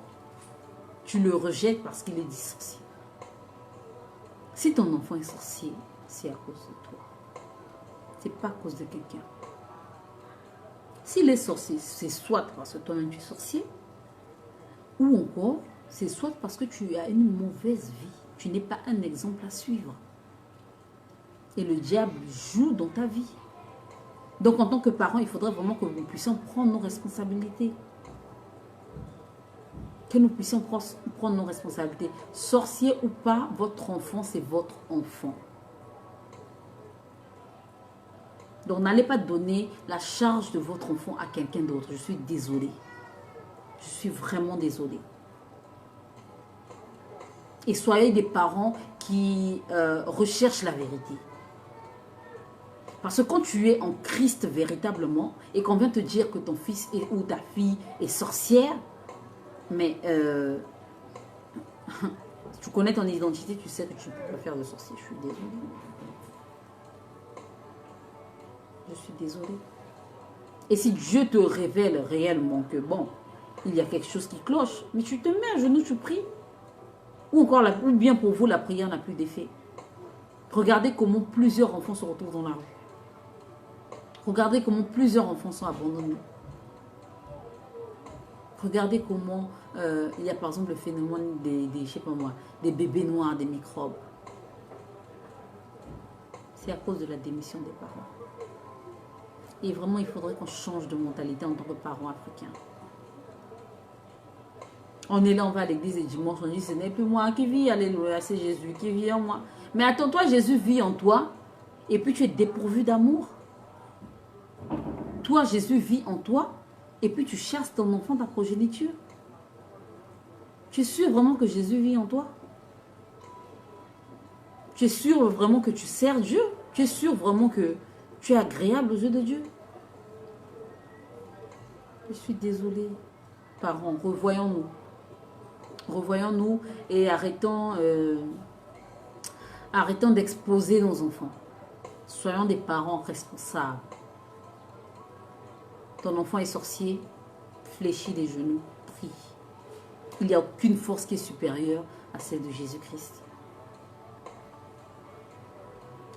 tu le rejettes parce qu'il est dit sorcier? Si ton enfant est sorcier, c'est à cause de toi. C'est pas à cause de quelqu'un. S'il est sorcier, c'est soit parce que toi-même tu es sorcier, ou encore, c'est soit parce que tu as une mauvaise vie. Tu n'es pas un exemple à suivre. Et le diable joue dans ta vie. Donc, en tant que parent, il faudrait vraiment que nous puissions prendre nos responsabilités. Que nous puissions prendre nos responsabilités. Sorcier ou pas, votre enfant, c'est votre enfant. Donc, n'allez pas donner la charge de votre enfant à quelqu'un d'autre. Je suis désolée. Je suis vraiment désolée. Et soyez des parents qui recherchent la vérité. Parce que quand tu es en Christ véritablement et qu'on vient te dire que ton fils ou ta fille est sorcière, mais tu connais ton identité, tu sais que tu ne peux pas faire de sorcier. Je suis désolée. Je suis désolée. Et si Dieu te révèle réellement que bon, il y a quelque chose qui cloche, mais tu te mets à genoux, tu pries. Ou encore, ou bien pour vous, la prière n'a plus d'effet. Regardez comment plusieurs enfants se retrouvent dans la rue. Regardez comment plusieurs enfants sont abandonnés. Regardez comment il y a par exemple le phénomène je sais pas moi, des bébés noirs, des microbes. C'est à cause de la démission des parents. Et vraiment, il faudrait qu'on change de mentalité en tant que parents africains. On est là, on va à l'église et dimanche, on dit ce n'est plus moi qui vis, alléluia, c'est Jésus qui vit en moi. Mais attends-toi, Jésus vit en toi et puis tu es dépourvu d'amour. Toi, Jésus vit en toi et puis tu chasses ton enfant, ta progéniture. Tu es sûr vraiment que Jésus vit en toi? Tu es sûr vraiment que tu sers Dieu? Tu es sûr vraiment que tu es agréable aux yeux de Dieu? Je suis désolée. Parents, revoyons-nous. Revoyons-nous et arrêtons d'exposer nos enfants. Soyons des parents responsables. Ton enfant est sorcier, fléchis les genoux, prie. Il n'y a aucune force qui est supérieure à celle de Jésus-Christ.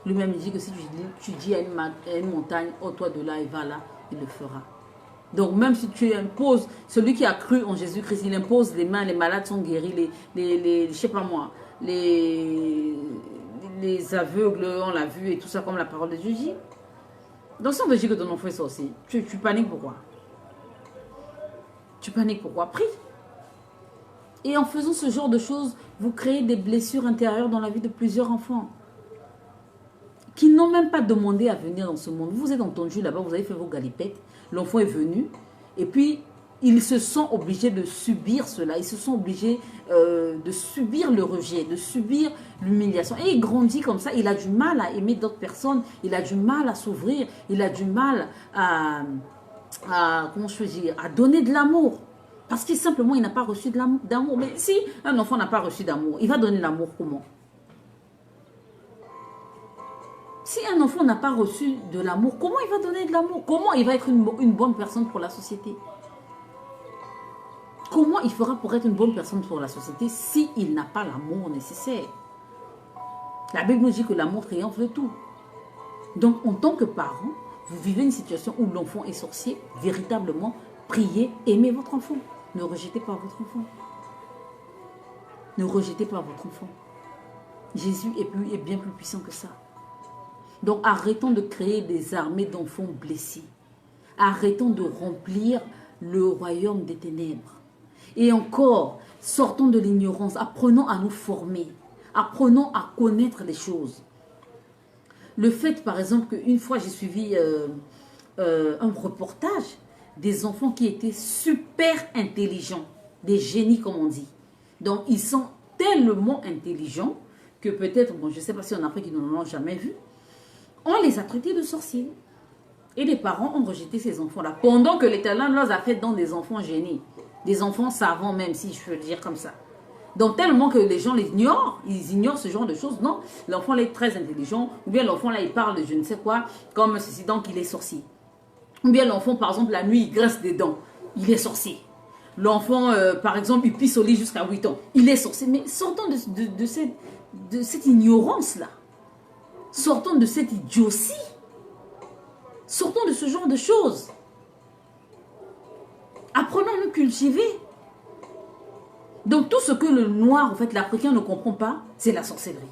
Lui-même dit que si tu dis à une montagne, ôte-toi de là et va là, il le fera. Donc même si tu imposes, celui qui a cru en Jésus-Christ, il impose les mains, les malades sont guéris, je sais pas moi, les aveugles, on l'a vu et tout ça comme la parole de Dieu dit. Donc si on te dit que ton enfant est sorcier, tu paniques pourquoi? Tu paniques pourquoi? Prie. Et en faisant ce genre de choses, vous créez des blessures intérieures dans la vie de plusieurs enfants qui n'ont même pas demandé à venir dans ce monde. Vous êtes entendu là-bas, vous avez fait vos galipettes, l'enfant est venu, et puis ils se sont obligés de subir cela, ils se sont obligés de subir le rejet, de subir l'humiliation. Et il grandit comme ça, il a du mal à aimer d'autres personnes, il a du mal à s'ouvrir, il a du mal à comment je peux dire, à donner de l'amour. Parce que simplement, il n'a pas reçu d'amour. Mais si un enfant n'a pas reçu d'amour, il va donner l'amour comment? Si un enfant n'a pas reçu de l'amour, comment il va donner de l'amour? Comment il va être une bonne personne pour la société? Comment il fera pour être une bonne personne pour la société s'il n'a pas l'amour nécessaire? La Bible nous dit que l'amour triomphe de tout. Donc, en tant que parent, vous vivez une situation où l'enfant est sorcier, véritablement, priez, aimez votre enfant. Ne rejetez pas votre enfant. Ne rejetez pas votre enfant. Jésus est bien plus puissant que ça. Donc arrêtons de créer des armées d'enfants blessés. Arrêtons de remplir le royaume des ténèbres. Et encore, sortons de l'ignorance. Apprenons à nous former. Apprenons à connaître les choses. Le fait, par exemple, qu'une fois j'ai suivi un reportage des enfants qui étaient super intelligents, des génies comme on dit. Donc ils sont tellement intelligents que peut-être, bon, je ne sais pas si en Afrique ils n'en ont jamais vu, on les a traités de sorciers. Et les parents ont rejeté ces enfants-là. Pendant que l'Éternel leur a fait dans des enfants génies, des enfants savants même, si je peux le dire comme ça. Donc tellement que les gens l'ignorent, ils ignorent ce genre de choses. Non, l'enfant là est très intelligent, ou bien l'enfant là il parle de je ne sais quoi, comme ceci, donc il est sorcier. Ou bien l'enfant par exemple la nuit il graisse des dents, il est sorcier. L'enfant par exemple il pisse au lit jusqu'à 8 ans, il est sorcier. Mais sortons de cette ignorance-là. Sortons de cette idiotie. Sortons de ce genre de choses. Apprenons à nous cultiver. Donc tout ce que le noir, en fait, l'Africain ne comprend pas, c'est la sorcellerie.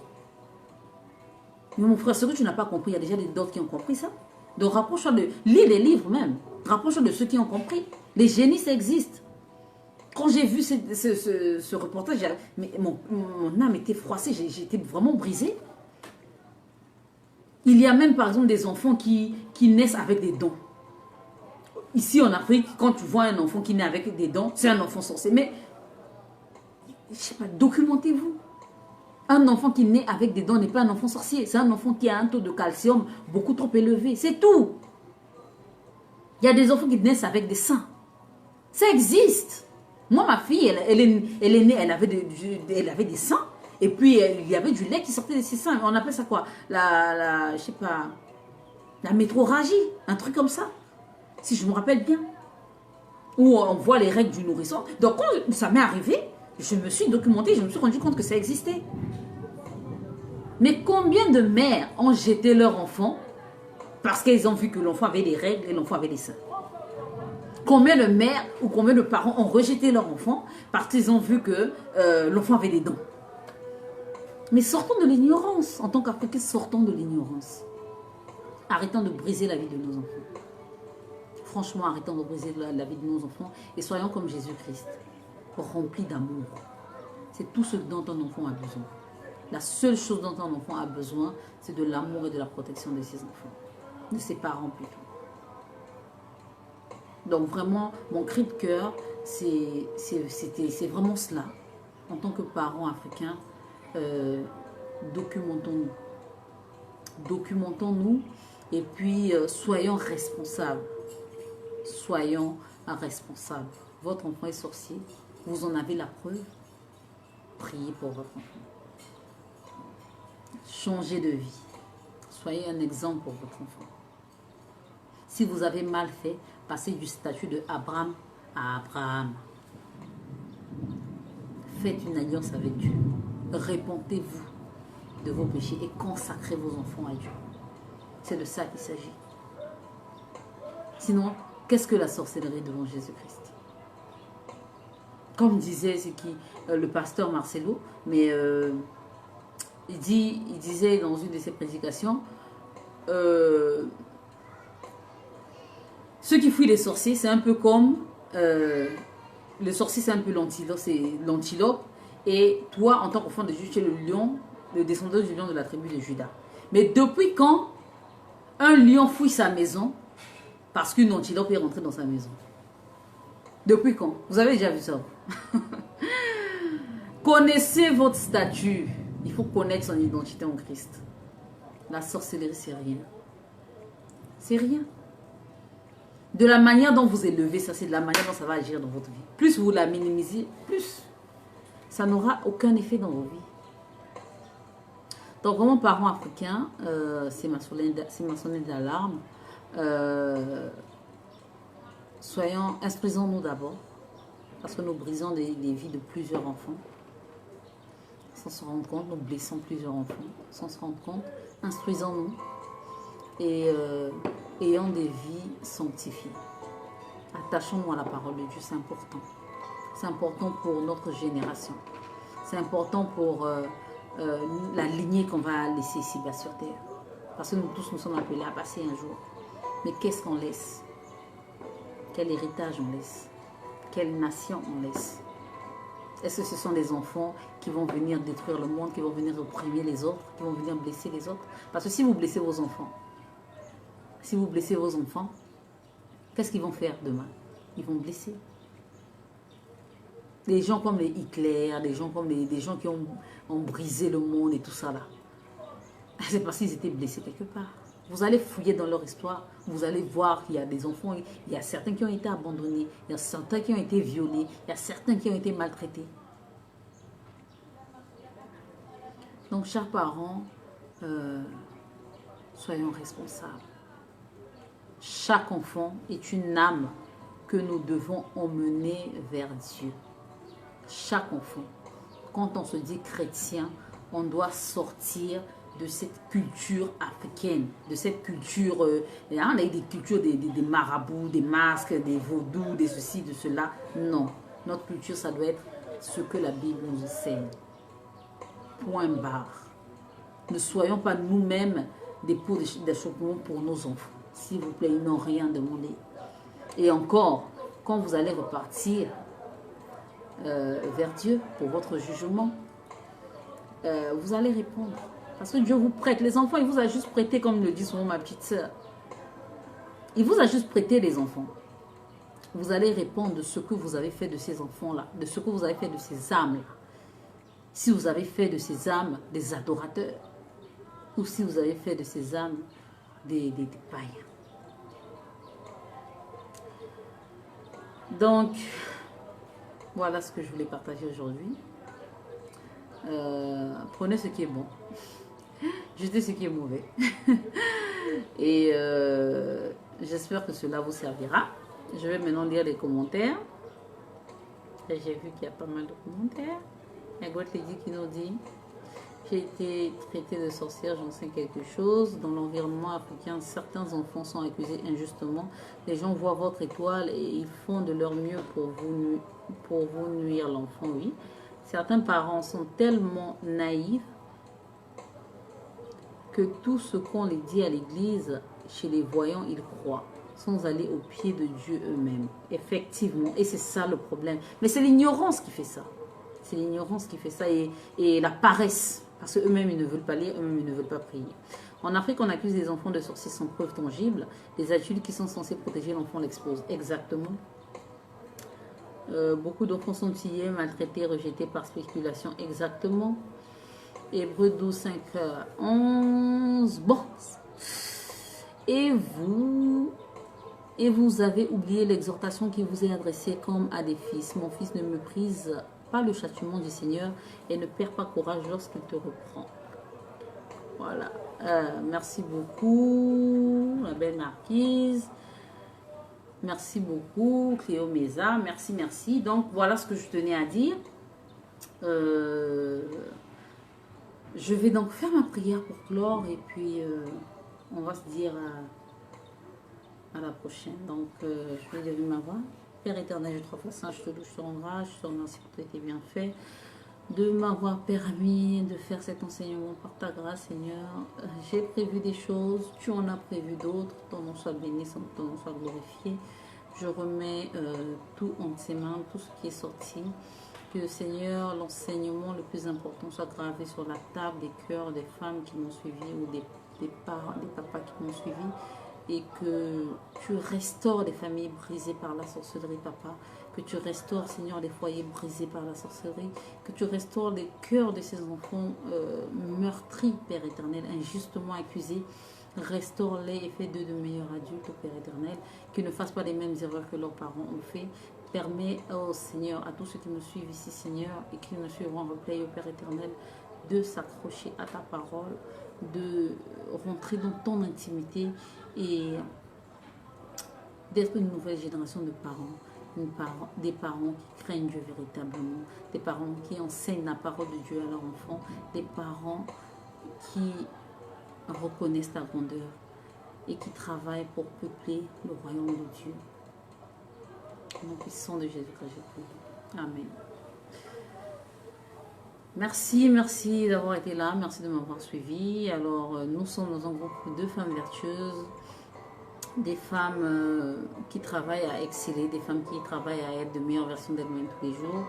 Mais mon frère, ce que tu n'as pas compris, il y a déjà d'autres qui ont compris ça. Donc rapproche-toi de... Lis les livres même. Rapproche-toi de ceux qui ont compris. Les génies, ça existe. Quand j'ai vu ce reportage, mon âme était froissée, j'étais vraiment brisée. Il y a même par exemple des enfants qui naissent avec des dons. Ici en Afrique, quand tu vois un enfant qui naît avec des dons, c'est un enfant sorcier. Mais, je ne sais pas, documentez-vous. Un enfant qui naît avec des dents n'est pas un enfant sorcier. C'est un enfant qui a un taux de calcium beaucoup trop élevé. C'est tout. Il y a des enfants qui naissent avec des seins. Ça existe. Moi, ma fille, elle est née, elle avait des seins. Et puis, il y avait du lait qui sortait de ses seins. On appelle ça quoi? Je sais pas, la métrorragie. Un truc comme ça. Si je me rappelle bien. Où on voit les règles du nourrisson. Donc, quand ça m'est arrivé, je me suis documentée, je me suis rendu compte que ça existait. Mais combien de mères ont jeté leur enfant parce qu'elles ont vu que l'enfant avait des règles et l'enfant avait des seins? Combien de mères ou combien de parents ont rejeté leur enfant parce qu'ils ont vu que l'enfant avait des dents? Mais sortons de l'ignorance. En tant qu'Africains, sortons de l'ignorance. Arrêtons de briser la vie de nos enfants. Franchement, arrêtons de briser la vie de nos enfants et soyons comme Jésus-Christ, remplis d'amour. C'est tout ce dont un enfant a besoin. La seule chose dont un enfant a besoin, c'est de l'amour et de la protection de ses enfants, de ses parents plutôt. Donc vraiment, mon cri de cœur, c'est vraiment cela. En tant que parents africains, documentons-nous. Documentons-nous et puis soyons responsables. Soyons responsables. Votre enfant est sorcier, vous en avez la preuve. Priez pour votre enfant. Changez de vie. Soyez un exemple pour votre enfant. Si vous avez mal fait, passez du statut de Abraham à Abraham. Faites une alliance avec Dieu. Répentez-vous de vos péchés et consacrez vos enfants à Dieu. C'est de ça qu'il s'agit. Sinon, qu'est-ce que la sorcellerie devant Jésus-Christ? Comme disait le pasteur Marcelo, mais il disait dans une de ses prédications, ceux qui fuient les sorciers, c'est un peu comme le sorcier, c'est un peu l'antilope, et toi, en tant qu'enfant de Dieu, tu es le lion, le descendant du lion de la tribu de Juda. Mais depuis quand un lion fouille sa maison parce qu'une antilope est rentrée dans sa maison? Depuis quand? Vous avez déjà vu ça? Connaissez votre statut. Il faut connaître son identité en Christ. La sorcellerie, c'est rien. C'est rien. De la manière dont vous élevez, ça c'est de la manière dont ça va agir dans votre vie. Plus vous la minimisez, plus ça n'aura aucun effet dans vos vies. Donc vraiment, parents africains, c'est ma sonnette d'alarme. Instruisons-nous d'abord, parce que nous brisons les vies de plusieurs enfants. Sans se rendre compte, nous blessons plusieurs enfants. Sans se rendre compte, instruisons-nous et ayons des vies sanctifiées. Attachons-nous à la parole de Dieu, c'est important. C'est important pour notre génération. C'est important pour la lignée qu'on va laisser ici-bas sur terre. Parce que nous tous, nous sommes appelés à passer un jour. Mais qu'est-ce qu'on laisse? Quel héritage on laisse? Quelle nation on laisse? Est-ce que ce sont des enfants qui vont venir détruire le monde, qui vont venir opprimer les autres, qui vont venir blesser les autres? Parce que si vous blessez vos enfants, qu'est-ce qu'ils vont faire demain? Ils vont blesser. Des gens comme les Hitler, des gens qui ont brisé le monde et tout ça là. C'est parce qu'ils étaient blessés quelque part. Vous allez fouiller dans leur histoire, vous allez voir qu'il y a des enfants, il y a certains qui ont été abandonnés, il y a certains qui ont été violés, il y a certains qui ont été maltraités. Donc, chers parents, soyons responsables. Chaque enfant est une âme que nous devons emmener vers Dieu. Chaque enfant. Quand on se dit chrétien, on doit sortir de cette culture africaine, de cette culture, on a des cultures des marabouts, des masques, des vaudous, des ceci, de cela. Non, notre culture, ça doit être ce que la Bible nous enseigne. Point barre. Ne soyons pas nous-mêmes des pots d'achoppement pour nos enfants. S'il vous plaît, ils n'ont rien demandé. Et encore, quand vous allez repartir vers Dieu pour votre jugement, vous allez répondre. Parce que Dieu vous prête. Les enfants, il vous a juste prêté, comme le dit souvent ma petite soeur. Il vous a juste prêté les enfants. Vous allez répondre de ce que vous avez fait de ces enfants-là, de ce que vous avez fait de ces âmes-là. si vous avez fait de ces âmes des adorateurs, ou si vous avez fait de ces âmes des païens. Donc, voilà ce que je voulais partager aujourd'hui. Prenez ce qui est bon, jetez ce qui est mauvais. Et j'espère que cela vous servira. Je vais maintenant lire les commentaires. J'ai vu qu'il y a pas mal de commentaires. Il y a Lady qui nous dit: j'ai été traitée de sorcière, j'en sais quelque chose. Dans l'environnement africain, certains enfants sont accusés injustement. Les gens voient votre étoile et ils font de leur mieux pour vous nuire. L'enfant, oui. Certains parents sont tellement naïfs que tout ce qu'on les dit à l'église, chez les voyants, ils croient, sans aller au pied de Dieu eux-mêmes. Effectivement, et c'est ça le problème. Mais c'est l'ignorance qui fait ça. C'est l'ignorance qui fait ça et la paresse. Parce qu'eux-mêmes, ils ne veulent pas lire, eux-mêmes, ils ne veulent pas prier. En Afrique, on accuse les enfants de sorciers sans preuve tangible. Les adultes qui sont censés protéger l'enfant l'exposent. Exactement. Beaucoup d'enfants sont tués, maltraités, rejetés par spéculation. Exactement. Hébreux 12, 5, 11. Bon. Et vous avez oublié l'exhortation qui vous est adressée comme à des fils. Mon fils, ne méprise pas le châtiment du Seigneur et ne perds pas courage lorsqu'il te reprend. Voilà. Merci beaucoup, la belle marquise. Merci beaucoup, Cléo Mesa. Merci, merci. Donc, voilà ce que je tenais à dire. Je vais donc faire ma prière pour clore et puis on va se dire à la prochaine. Donc, je vais lever ma voix. Père éternel, je te remercie, je te loue, je te rends grâce, je te remercie pour tes bien fait, de m'avoir permis de faire cet enseignement par ta grâce, Seigneur. J'ai prévu des choses, tu en as prévu d'autres, ton nom soit béni, ton nom soit glorifié. Je remets tout en tes mains, tout ce qui est sorti. Que, Seigneur, l'enseignement le plus important soit gravé sur la table des cœurs des femmes qui m'ont suivi ou des parents, des papas qui m'ont suivi. Et que tu restaures les familles brisées par la sorcellerie, papa. Que tu restaures, Seigneur, les foyers brisés par la sorcellerie. Que tu restaures les cœurs de ces enfants meurtris, Père éternel, injustement accusés. Restaure-les et fais d'eux de meilleurs adultes, Père éternel. Qu'ils ne fassent pas les mêmes erreurs que leurs parents ont fait. Permets, oh Seigneur, à tous ceux qui me suivent ici, Seigneur, et qui me suivront en replay, au Père éternel, de s'accrocher à ta parole, de rentrer dans ton intimité et d'être une nouvelle génération de parents, des parents qui craignent Dieu véritablement, des parents qui enseignent la parole de Dieu à leurs enfants, des parents qui reconnaissent ta grandeur et qui travaillent pour peupler le royaume de Dieu. Au nom puissant de Jésus-Christ, je prie. Amen. Merci, merci d'avoir été là, merci de m'avoir suivi. Alors, nous sommes dans un groupe de femmes vertueuses, des femmes qui travaillent à exceller, des femmes qui travaillent à être de meilleures versions d'elles-mêmes tous les jours.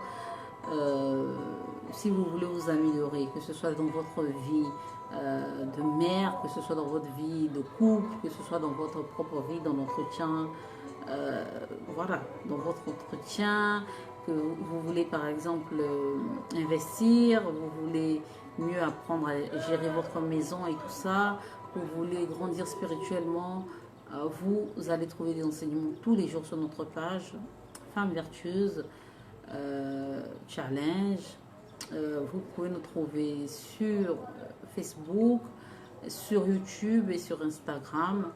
Si vous voulez vous améliorer, que ce soit dans votre vie de mère, que ce soit dans votre vie de couple, que ce soit dans votre propre vie, dans l'entretien, voilà, dans votre entretien, que vous voulez par exemple investir, vous voulez mieux apprendre à gérer votre maison et tout ça, vous voulez grandir spirituellement, vous allez trouver des enseignements tous les jours sur notre page Femmes Vertueuses Challenge. Vous pouvez nous trouver sur Facebook, sur YouTube et sur Instagram.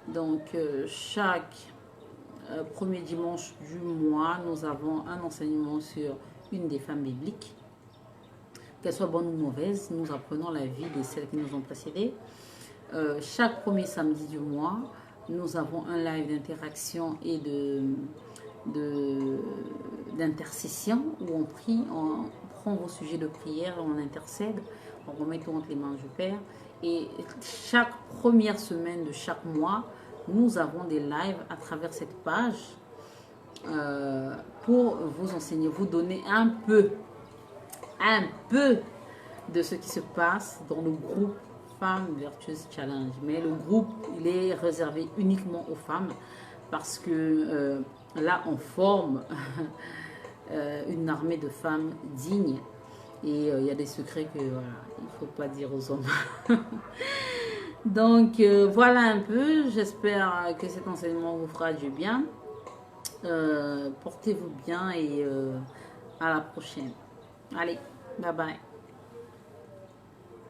Donc chaque premier dimanche du mois, nous avons un enseignement sur une des femmes bibliques. Qu'elle soit bonne ou mauvaise, nous apprenons la vie de celles qui nous ont précédées. Chaque premier samedi du mois, nous avons un live d'interaction et d'intercession où on prie, on prend vos sujets de prière, on intercède, on remet tout entre les mains du Père. Et chaque première semaine de chaque mois, nous avons des lives à travers cette page pour vous enseigner, vous donner un peu de ce qui se passe dans le groupe Femmes Vertueuses Challenge. Mais le groupe, il est réservé uniquement aux femmes parce que là, on forme une armée de femmes dignes Et il y a des secrets que voilà, il ne faut pas dire aux hommes. Donc voilà un peu. J'espère que cet enseignement vous fera du bien. Portez-vous bien et à la prochaine. Allez, bye bye.